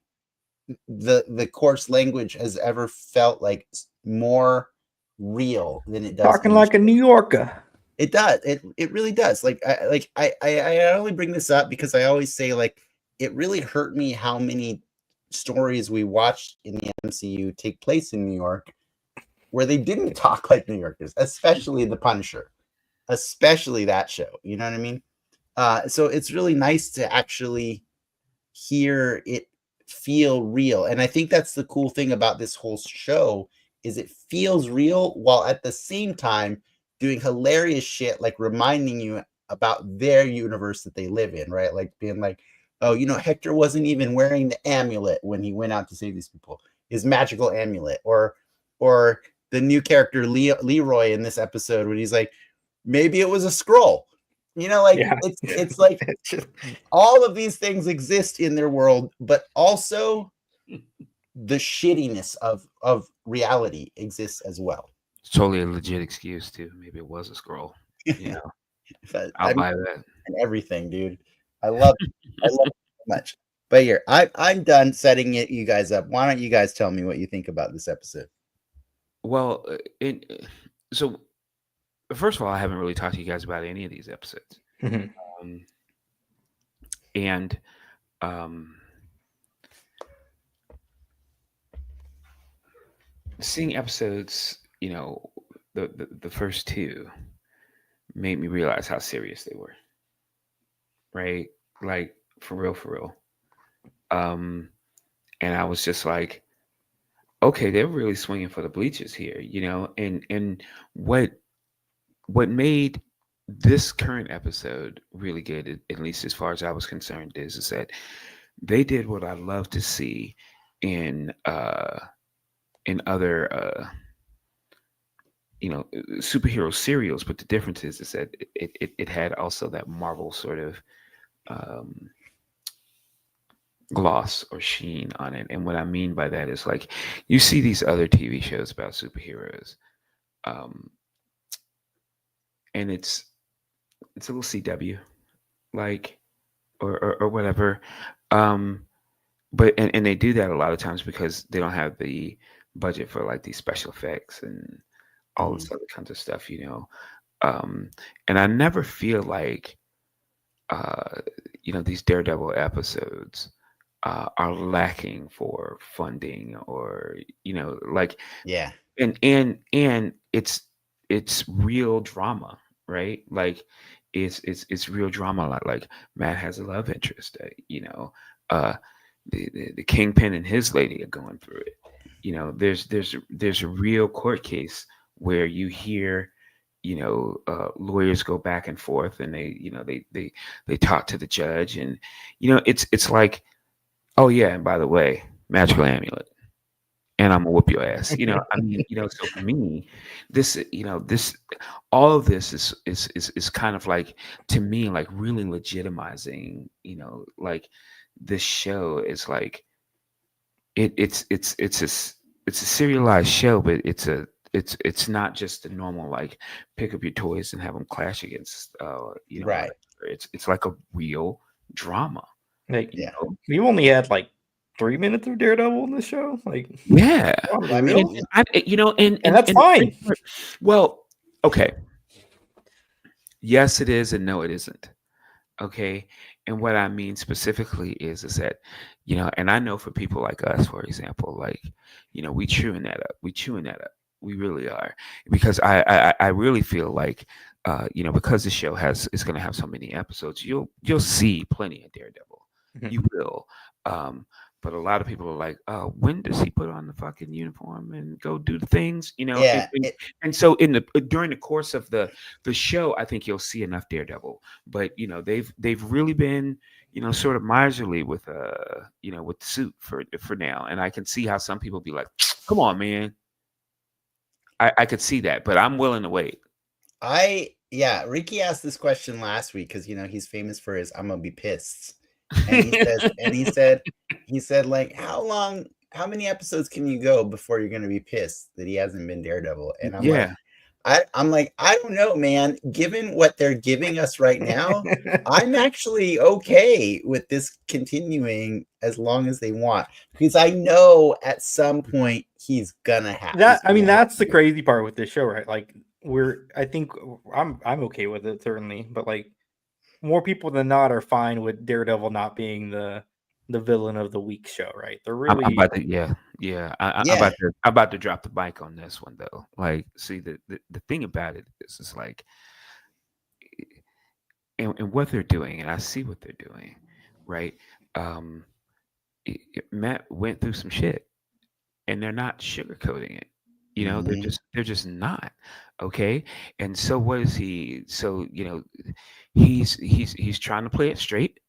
the coarse language has ever felt like more real than it does. Talking like a New Yorker. It does. It really does. Like, I only bring this up because I always say, like, it really hurt me how many stories we watched in the MCU take place in New York where they didn't talk like New Yorkers, especially The Punisher, especially that show. You know what I mean? So it's really nice to actually hear it feel real. And I think that's the cool thing about this whole show, is it feels real while at the same time doing hilarious shit, like reminding you about their universe that they live in, right? Like being like, oh, you know, Hector wasn't even wearing the amulet when he went out to save these people, his magical amulet. Or the new character Leroy in this episode, when he's like, maybe it was a scroll. You know, like, yeah. It's like all of these things exist in their world, but also the shittiness of reality exists as well. It's totally a legit excuse too. Maybe it was a scroll. You know, I'll buy that. And everything, dude. I love it so much. But here, I'm done setting you guys up. Why don't you guys tell me what you think about this episode? Well, so first of all, I haven't really talked to you guys about any of these episodes. Mm-hmm. Seeing episodes, you know, the first two made me realize how serious they were. Right? Like, for real. And I was just like, okay, they're really swinging for the bleachers here, you know. And what made this current episode really good, at least as far as I was concerned, is that they did what I love to see in other you know, superhero serials, but the difference is that it had also that Marvel sort of gloss or sheen on it. And what I mean by that is, like, you see these other TV shows about superheroes, and it's it's a little CW, like, or whatever. Um, but and they do that a lot of times because they don't have the budget for like these special effects and all Mhm. this other kinds of stuff, Um, and I never feel like uh, these Daredevil episodes are lacking for funding or like Yeah. and it's real drama, right? Like it's real drama. Like Matt has a love interest, uh, the kingpin and his lady are going through it. There's a real court case where you hear lawyers go back and forth and they talk to the judge and it's like, oh yeah, and by the way, magical amulet and I'm gonna whoop your ass. I mean, so for me, this all of this is kind of like, to me, like really legitimizing, like this show is like it's a serialized show, but it's not just a normal like pick up your toys and have them clash against Right. whatever. It's like a real drama. Like You Yeah. know? you only had like 3 minutes of Daredevil in the show. Like, Yeah. on Well, I mean, real, And I, and that's and the fine. crazy part- well, okay. Yes, it is, and no, it isn't. Okay. And what I mean specifically is that, and I know for people like us, for example, like, we chewing that up. We chewing that up. We really are. Because I really feel like, because the show is going to have so many episodes, you'll see plenty of Daredevil. Mhm. You will. Um, but a lot of people are like, oh, when does he put on the fucking uniform and go do the things? And, yeah. and, and so during the course of the show, I think you'll see enough Daredevil. But they've really been sort of miserly with with the suit for now, and I can see how some people be like, come on, man. I could see that, but I'm willing to wait. Ricky asked this question last week because he's famous for his "I'm gonna be pissed," and he said like, how many episodes can you go before you're gonna be pissed that he hasn't been Daredevil? And I'm like, Yeah. I don't know, man. Given what they're giving us right now, I'm actually okay with this continuing as long as they want, because I know at some point he's gonna have that's the crazy part with this show, right? Like, I think I'm okay with it, certainly, but like more people than not are fine with Daredevil not being the villain of the week show, right? They're I'm really about to, yeah. I'm Yeah. about to drop the mic on this one though. Like, see, the thing about it is like, and what they're doing, and I see what they're doing, right? Um, Matt went through some shit, and they're not sugarcoating it. Mhm. They're just not, okay. And so what is he? So he's trying to play it straight,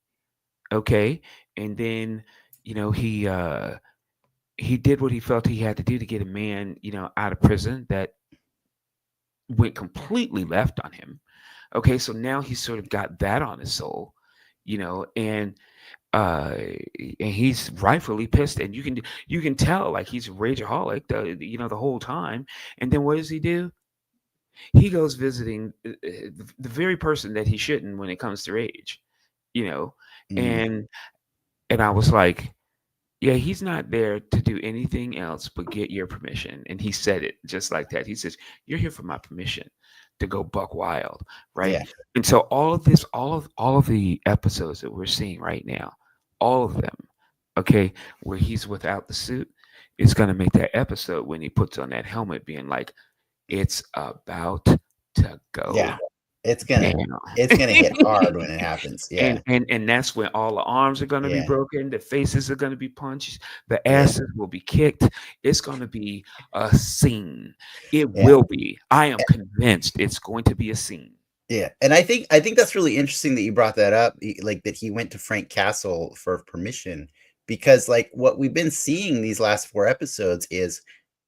okay. And then he did what he felt he had to do to get a man out of prison that went completely left on him. Okay, so now he's sort of got that on his soul, and uh and he's rightfully pissed, and you can tell like he's a rageaholic the whole time. And then what does he do? He goes visiting the very person that he shouldn't when it comes to rage, you know Mhm. and I was like, yeah, he's not there to do anything else but get your permission. And he said it just like that. He says, you're here for my permission to go buck wild, right? Yeah. And so all of the episodes that we're seeing right now, all of them, okay, where he's without the suit, is gonna make that episode when he puts on that helmet being like, it's about to go Yeah. It's gonna down. hit hard when it happens. Yeah. And that's when all the arms are going to be Yeah. broken, the faces are going to be punched, the Yeah. asses will be kicked. It's going to be a scene. It Yeah. will be. I am convinced it's going to be a scene. Yeah, and I think that's really interesting that you brought that up, like that he went to Frank Castle for permission, because like what we've been seeing these last 4 episodes is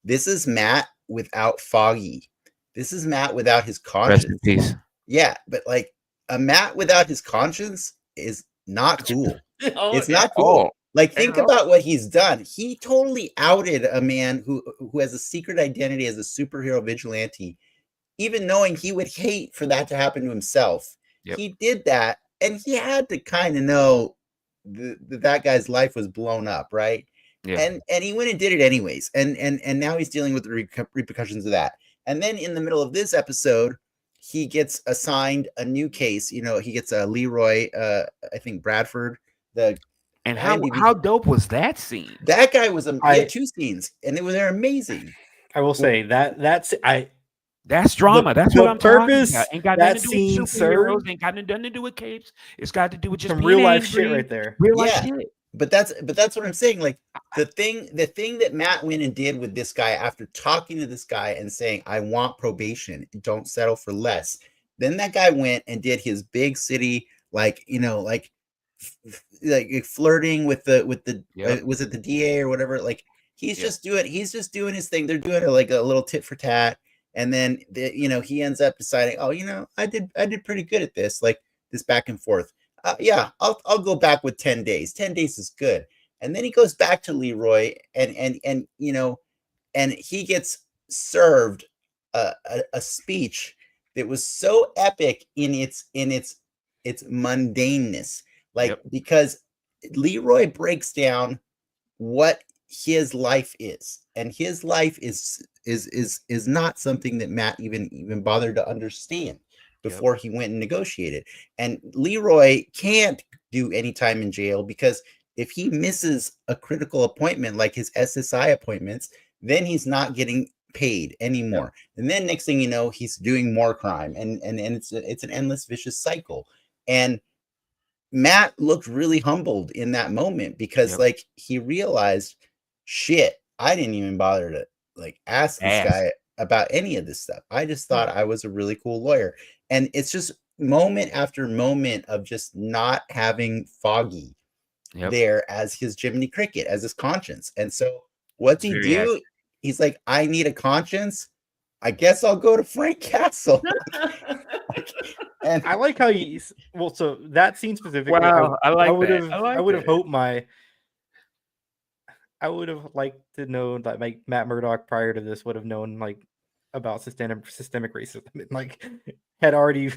this is Matt without Foggy. This is Matt without his Rest in conscience. peace. Yeah, but like a Matt without his conscience is not cool. It's not cool. Like, think about what he's done. He totally outed a man who has a secret identity as a superhero vigilante, even knowing he would hate for that to happen to himself. Yep. He did that, and he had to kind of know that guy's life was blown up, right? Yeah. And he went and did it anyways, and now he's dealing with the repercussions of that. And then in the middle of this episode, he gets assigned a new case. You know, he gets a Leroy, I think Bradford, the And IMDb. how dope was that scene? That guy was he had 2 scenes, and they're amazing. I will say that's drama. That's the what I'm talking purpose about. Ain't got that nothing to do scene with superheroes. served. Ain't got nothing to do with capes. It's got to do with just Some being real life angry, shit right there. Real life Yeah. shit. But that's what I'm saying. Like the thing that Matt went and did with this guy after talking to this guy and saying, I want probation, don't settle for less. Then that guy went and did his big city, like, you know, like flirting with the Yep. was it the DA or whatever? Like he's Yep. just doing his thing. They're doing like a little tit for tat. And then you know, he ends up deciding, oh, you know, I did pretty good at this, like this back and forth. Yeah, I'll go back with 10 days. 10 days is good. And then he goes back to Leroy and you know, and he gets served a speech that was so epic in its mundaneness. Like, Yep. because Leroy breaks down what his life is, and his life is not something that Matt even bothered to understand before he went and negotiated. And Leroy can't do any time in jail, because if he misses a critical appointment like his SSI appointments, then he's not getting paid anymore. And then next thing you know, he's doing more crime, and it's an endless vicious cycle. And Matt looked really humbled in that moment, because like he realized, shit, I didn't even bother to like ask this guy about any of this stuff. I just thought I was a really cool lawyer. And it's just moment after moment of just not having Foggy there as his Jiminy Cricket, as his conscience. And so what's he do? He's like, I need a conscience. I guess I'll go to Frank Castle. And I like how so that scene specifically. Wow, I like that. I would have hoped I would have liked to know that like Matt Murdock prior to this would have known like about systemic racism and like had already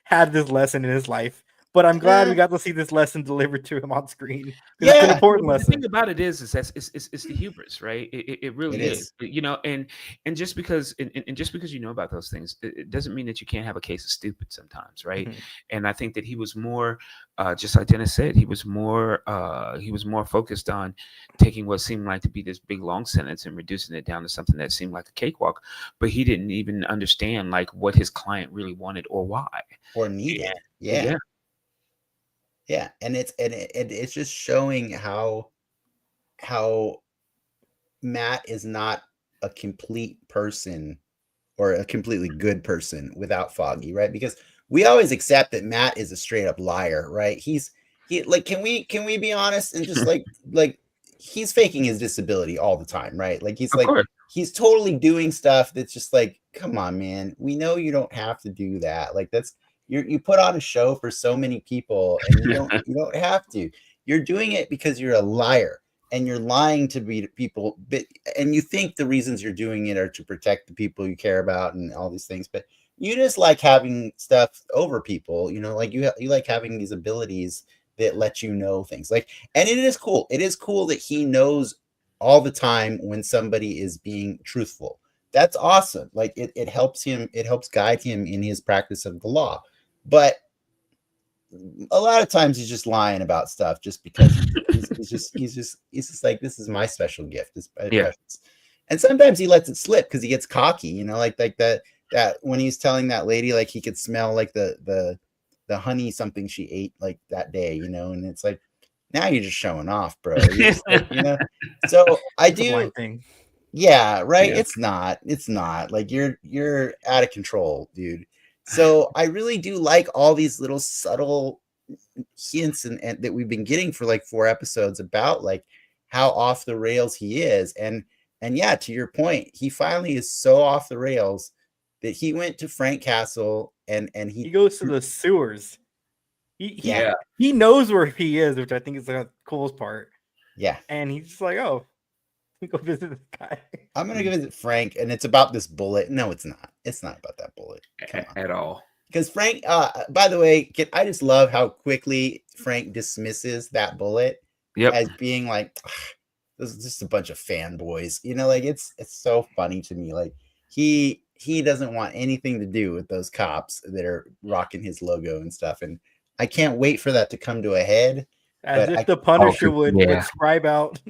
had this lesson in his life. But I'm glad we got to see this lesson delivered to him on screen. Yeah, it's an important lesson. The thing about it is that it's the hubris, right? It really is. You know, and just because you know about those things, it doesn't mean that you can't have a case of stupid sometimes, right? Mm-hmm. And I think that he was more, just like Dennis said, he was more focused on taking what seemed like to be this big long sentence and reducing it down to something that seemed like a cakewalk. But he didn't even understand like what his client really wanted or why or needed. Yeah, and it's just showing how Matt is not a complete person or a completely good person without Foggy, right? Because we always accept that Matt is a straight up liar, right? He like, can we be honest and just like he's faking his disability all the time, right? Like he's totally doing stuff that's just like, come on, man, we know you don't have to do that. Like that's you put on a show for so many people, and you don't have to. You're doing it because you're a liar, and you're lying to people, and you think the reasons you're doing it are to protect the people you care about and all these things, but you just like having stuff over people, you know, like you like having these abilities that let you know things. Like, and it is cool. It is cool that he knows all the time when somebody is being truthful. That's awesome. Like it helps him. It helps guide him in his practice of the law. But a lot of times he's just lying about stuff just because he's just like, this is my special gift. And sometimes he lets it slip because he gets cocky, you know, like that when he's telling that lady like he could smell like the honey something she ate like that day, you know, and it's like, now you're just showing off, bro. Like, you know. So I do. Yeah, right. Yeah. It's not like you're out of control, dude. So I really do like all these little subtle hints and that we've been getting for like 4 episodes about like how off the rails he is. And yeah, to your point, he finally is so off the rails that he went to Frank Castle and he goes to the sewers. He knows where he is, which I think is the coolest part. Yeah. And he's just like, oh, go visit this guy. I'm gonna go visit Frank, and it's about this bullet. No, it's not. It's not about that bullet. At all. because Frank, by the way, I just love how quickly Frank dismisses that bullet Yep. as being like, this is just a bunch of fanboys. You know, like it's so funny to me. Like he doesn't want anything to do with those cops that are rocking his logo and stuff. And I can't wait for that to come to a head. As if the Punisher would yeah. scribe out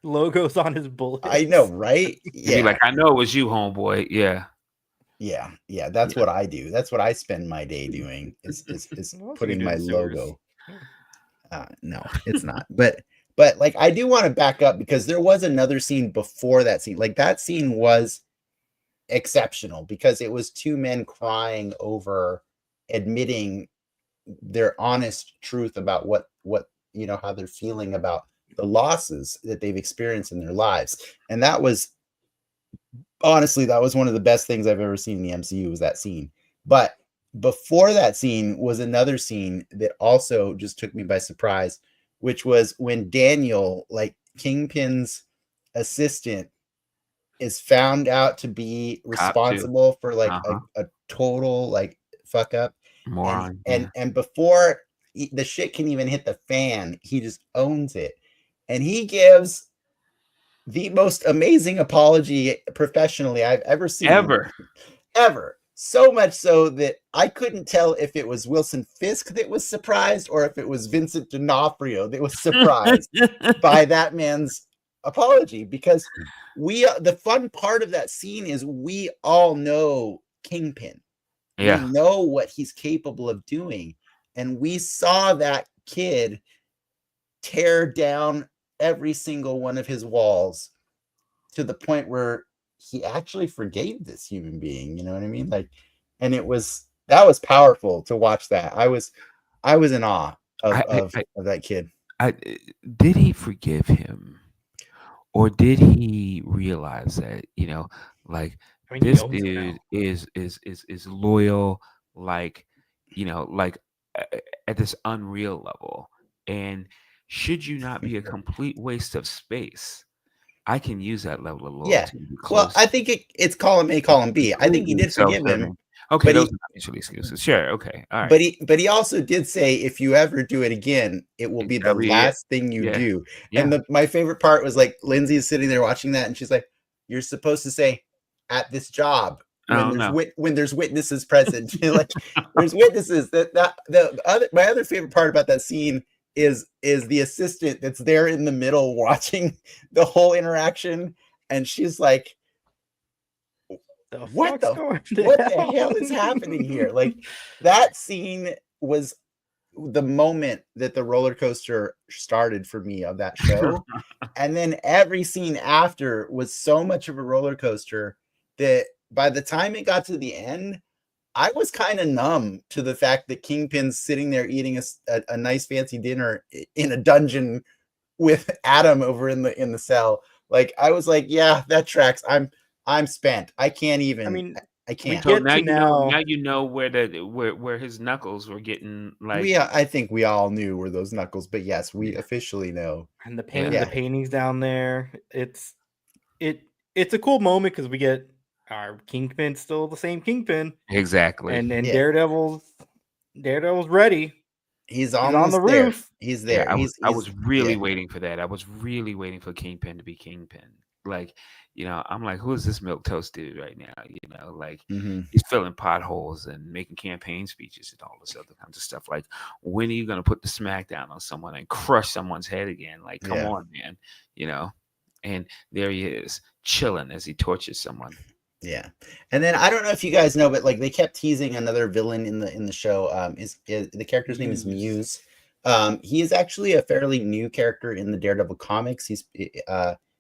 logos on his bullets. I know, right? Yeah. Be like, I know it was you, homeboy. Yeah. Yeah. That's what I do. That's what I spend my day doing is putting my logo. No, it's not. But like I do want to back up because there was another scene before that scene. Like that scene was exceptional because it was two men crying over admitting their honest truth about what you know, how they're feeling about the losses that they've experienced in their lives. And that was honestly, that was one of the best things I've ever seen in the MCU was that scene. But before that scene was another scene that also just took me by surprise, which was when Daniel, like Kingpin's assistant, is found out to be responsible for like a total like fuck up. Moron. And before the shit can even hit the fan, he just owns it. And he gives the most amazing apology professionally I've ever seen. Ever. So much so that I couldn't tell if it was Wilson Fisk that was surprised or if it was Vincent D'Onofrio that was surprised by that man's apology. Because the fun part of that scene is we all know Kingpin. Yeah. We know what he's capable of doing. And we saw that kid tear down every single one of his walls to the point where he actually forgave this human being. You know what I mean? Like, and that was powerful to watch that. I was in awe of that kid. Did he forgive him? Or did he realize that, you know, like this dude is loyal, like, you know, like at this unreal level. And should you not be a complete waste of space, I can use that level of loyalty. Yeah. Well, I think it's column A, column B. I think he did forgive him. Okay, those are not mutual excuses. Sure, okay, all right. But he also did say, if you ever do it again, it will be the last thing you do. Yeah. And my favorite part was like Lindsay is sitting there watching that, and she's like, "You're supposed to say at this job when there's witnesses present." Like there's witnesses. My other favorite part about that scene is the assistant that's there in the middle watching the whole interaction, and she's like, what the hell is happening here? Like that scene was the moment that the roller coaster started for me of that show. And then every scene after was so much of a roller coaster that by the time it got to the end, I was kind of numb to the fact that Kingpin's sitting there eating a nice fancy dinner in a dungeon with Adam over in the cell. Like I was like, yeah, that tracks. I'm spent. I can't even. I mean, I can't. So now you know where his knuckles were getting like. I think we all knew where those knuckles, but yes, we officially know. And the paintings down there. It's a cool moment because we get our Kingpin still the same Kingpin. Exactly. And then Daredevil's ready. He's on the roof. He's there. Yeah, I was really waiting for that. I was really waiting for Kingpin to be Kingpin. Like, you know, I'm like, who is this milquetoast dude right now? You know, like he's filling potholes and making campaign speeches and all this other kinds of stuff. Like, when are you going to put the smack down on someone and crush someone's head again? Like, come on, man. You know, and there he is chilling as he tortures someone. Yeah. And then I don't know if you guys know, but like they kept teasing another villain in the show. Is the character's name is Muse. He is actually a fairly new character in the Daredevil comics. He's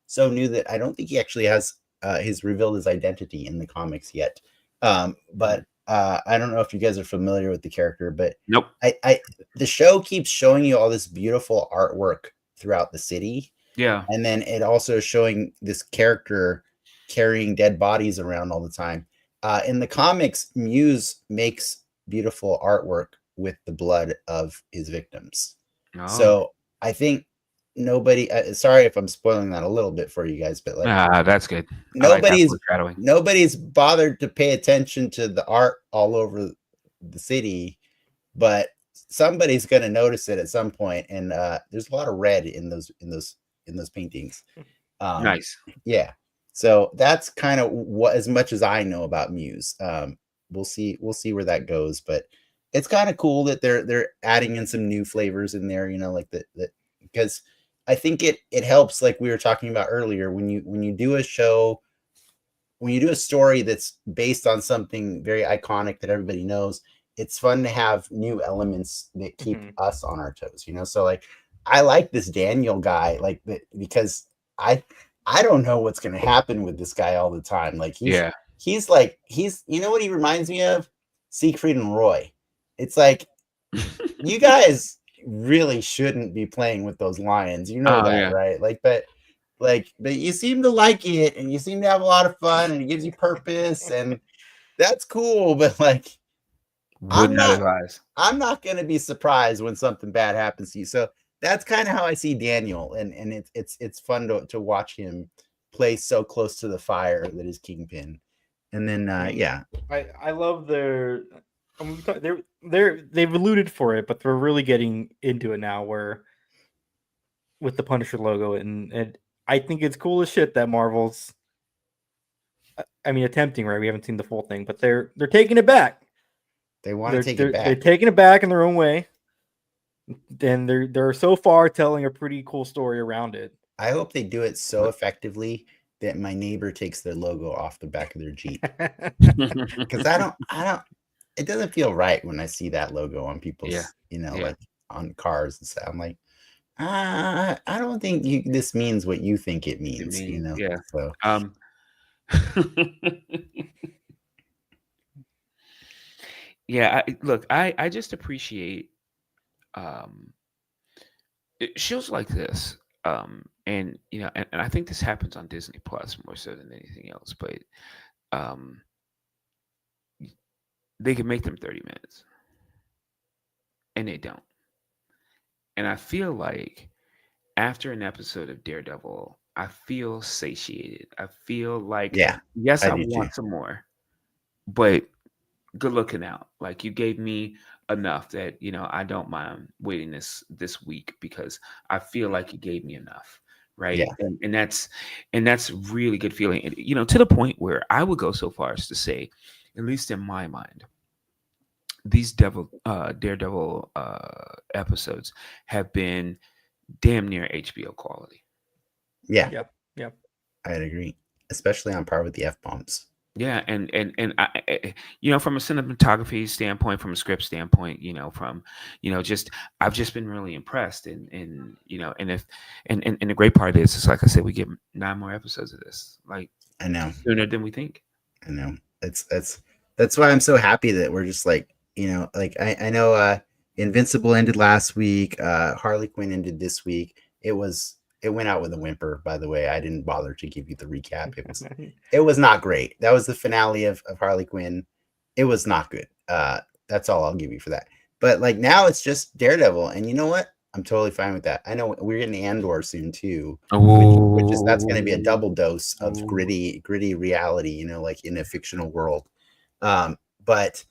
so new that I don't think he actually has his revealed his identity in the comics yet. But I don't know if you guys are familiar with the character, but nope. The show keeps showing you all this beautiful artwork throughout the city. Yeah. And then it also is showing this character carrying dead bodies around all the time. In the comics, Muse makes beautiful artwork with the blood of his victims. Oh. So I think nobody, sorry if I'm spoiling that a little bit for you guys, but like, that's good. Nobody's bothered to pay attention to the art all over the city, but somebody's going to notice it at some point. And there's a lot of red in those paintings. Nice. Yeah. So that's kind of what, as much as I know about Muse. We'll see where that goes, but it's kind of cool that they're adding in some new flavors in there, like that because I think it helps, like we were talking about earlier, when you do a show, when you do a story that's based on something very iconic that everybody knows, it's fun to have new elements that keep us on our toes, So like, I like this Daniel guy, like because I don't know what's going to happen with this guy all the time. Like he's what he reminds me of? Siegfried and Roy. It's like, you guys really shouldn't be playing with those lions. Right? But you seem to like it, and you seem to have a lot of fun, and it gives you purpose, and that's cool. But like, I'm not going to be surprised when something bad happens to you. So that's kind of how I see Daniel, and it's fun to watch him play so close to the fire that is Kingpin. And then I love their. They've alluded for it, but they're really getting into it now, where with the Punisher logo, and I think it's cool as shit that Marvel's, attempting, right? We haven't seen the full thing, but they're taking it back. They want to take it back. They're taking it back in their own way. Then they're so far telling a pretty cool story around it. I hope they do it so effectively that my neighbor takes their logo off the back of their Jeep. Because I don't. It doesn't feel right when I see that logo on people's, like on cars and stuff. I'm like, I don't think this means what you think it means. Yeah. So. Yeah. I just appreciate shows like this. And I think this happens on Disney Plus more so than anything else, but they can make them 30 minutes, and they don't. And I feel like after an episode of Daredevil, I feel satiated. I feel like, yes, I want some more, but good looking out. Like, you gave me enough that I don't mind waiting this week, because I feel like you gave me enough, right? And that's really good feeling. And, to the point where I would go so far as to say, at least in my mind, these Daredevil episodes have been damn near HBO quality. Yeah. Yep. I'd agree, especially on par with the F-bombs. Yeah, and I, from a cinematography standpoint, from a script standpoint, from I've just been really impressed, and the great part is, like I said, we get 9 more episodes of this, like, I know, sooner than we think. I know. That's why I'm so happy that we're just like, like I know Invincible ended last week, Harley Quinn ended this week. It went out with a whimper, by the way. I didn't bother to give you the recap. It was not great. That was the finale of Harley Quinn. It was not good. That's all I'll give you for that. But like, now it's just Daredevil, and you know what? I'm totally fine with that. I know we're getting Andor soon too, which is, that's going to be a double dose of gritty reality, like in a fictional world. But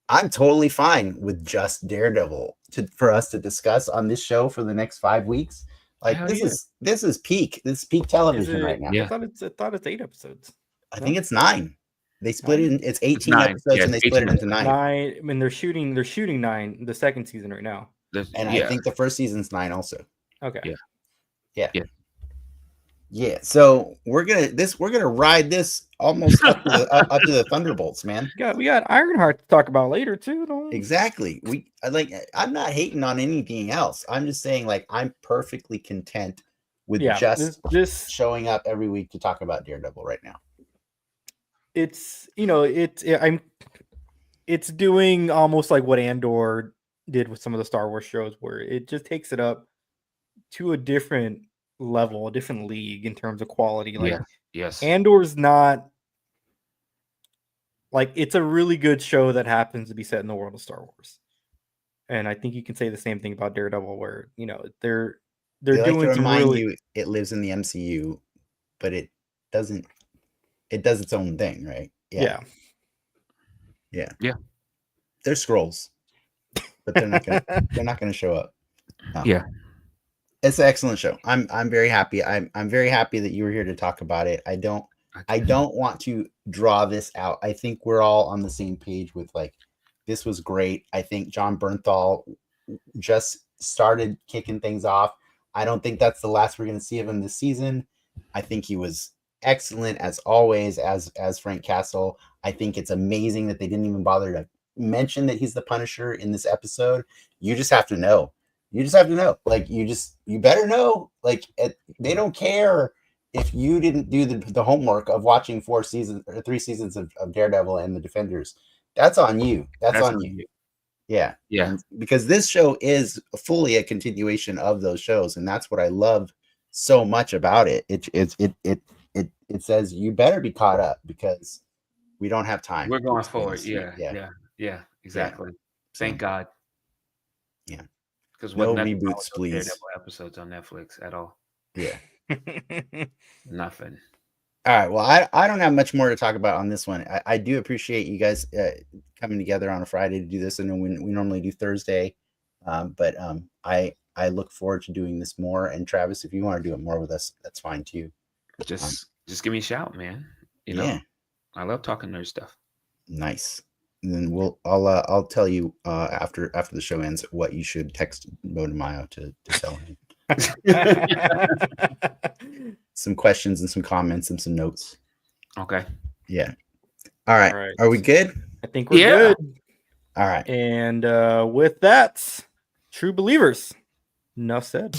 I'm totally fine with just Daredevil for us to discuss on this show for the next 5 weeks. Like, this is peak television right now. Yeah. I thought it's 8 episodes. I think it's 9. They split it in, it's 18 episodes, and they split it into 9. I mean, they're shooting 9 the second season right now. And I think the first season's 9 also. Okay. Yeah. So we're gonna ride this almost up to the Thunderbolts, man. We got Ironheart to talk about later too. Exactly. I'm not hating on anything else. I'm just saying, like, I'm perfectly content with just showing up every week to talk about Daredevil right now. It's it's doing almost like what Andor did with some of the Star Wars shows, where it just takes it up to a different level, a different league in terms of quality. Like, Andor's not like, it's a really good show that happens to be set in the world of Star Wars, and I think you can say the same thing about Daredevil, where they're doing some really. It lives in the MCU, but it doesn't. It does its own thing, right? Yeah. they're scrolls, but they're not gonna show up. No. Yeah. It's an excellent show. I'm very happy. I'm very happy that you were here to talk about it. I don't want to draw this out. I think we're all on the same page with like, this was great. I think John Bernthal just started kicking things off. I don't think that's the last we're going to see of him this season. I think he was excellent as always as Frank Castle. I think it's amazing that they didn't even bother to mention that he's the Punisher in this episode. You just have to know. Like you better know. Like they don't care if you didn't do the homework of watching 3 seasons of Daredevil and the Defenders. That's on you. That's on you. Yeah. And because this show is fully a continuation of those shows, and that's what I love so much about it. It says you better be caught up because we don't have time. We're going forward. Yeah. Exactly. Thank God. Yeah. Because no reboots, please. Daredevil episodes on Netflix at all. Yeah. Nothing. All right. Well, I don't have much more to talk about on this one. I do appreciate you guys coming together on a Friday to do this. I know we normally do Thursday, but I look forward to doing this more. And Travis, if you want to do it more with us, that's fine too. Just give me a shout, man. You know, I love talking nerd stuff. Nice. And then I'll tell you after the show ends what you should text Motomayo to tell him. Some questions and some comments and some notes. Okay. Yeah. All right. Are we good? I think we're good. All right. And with that, true believers, enough said.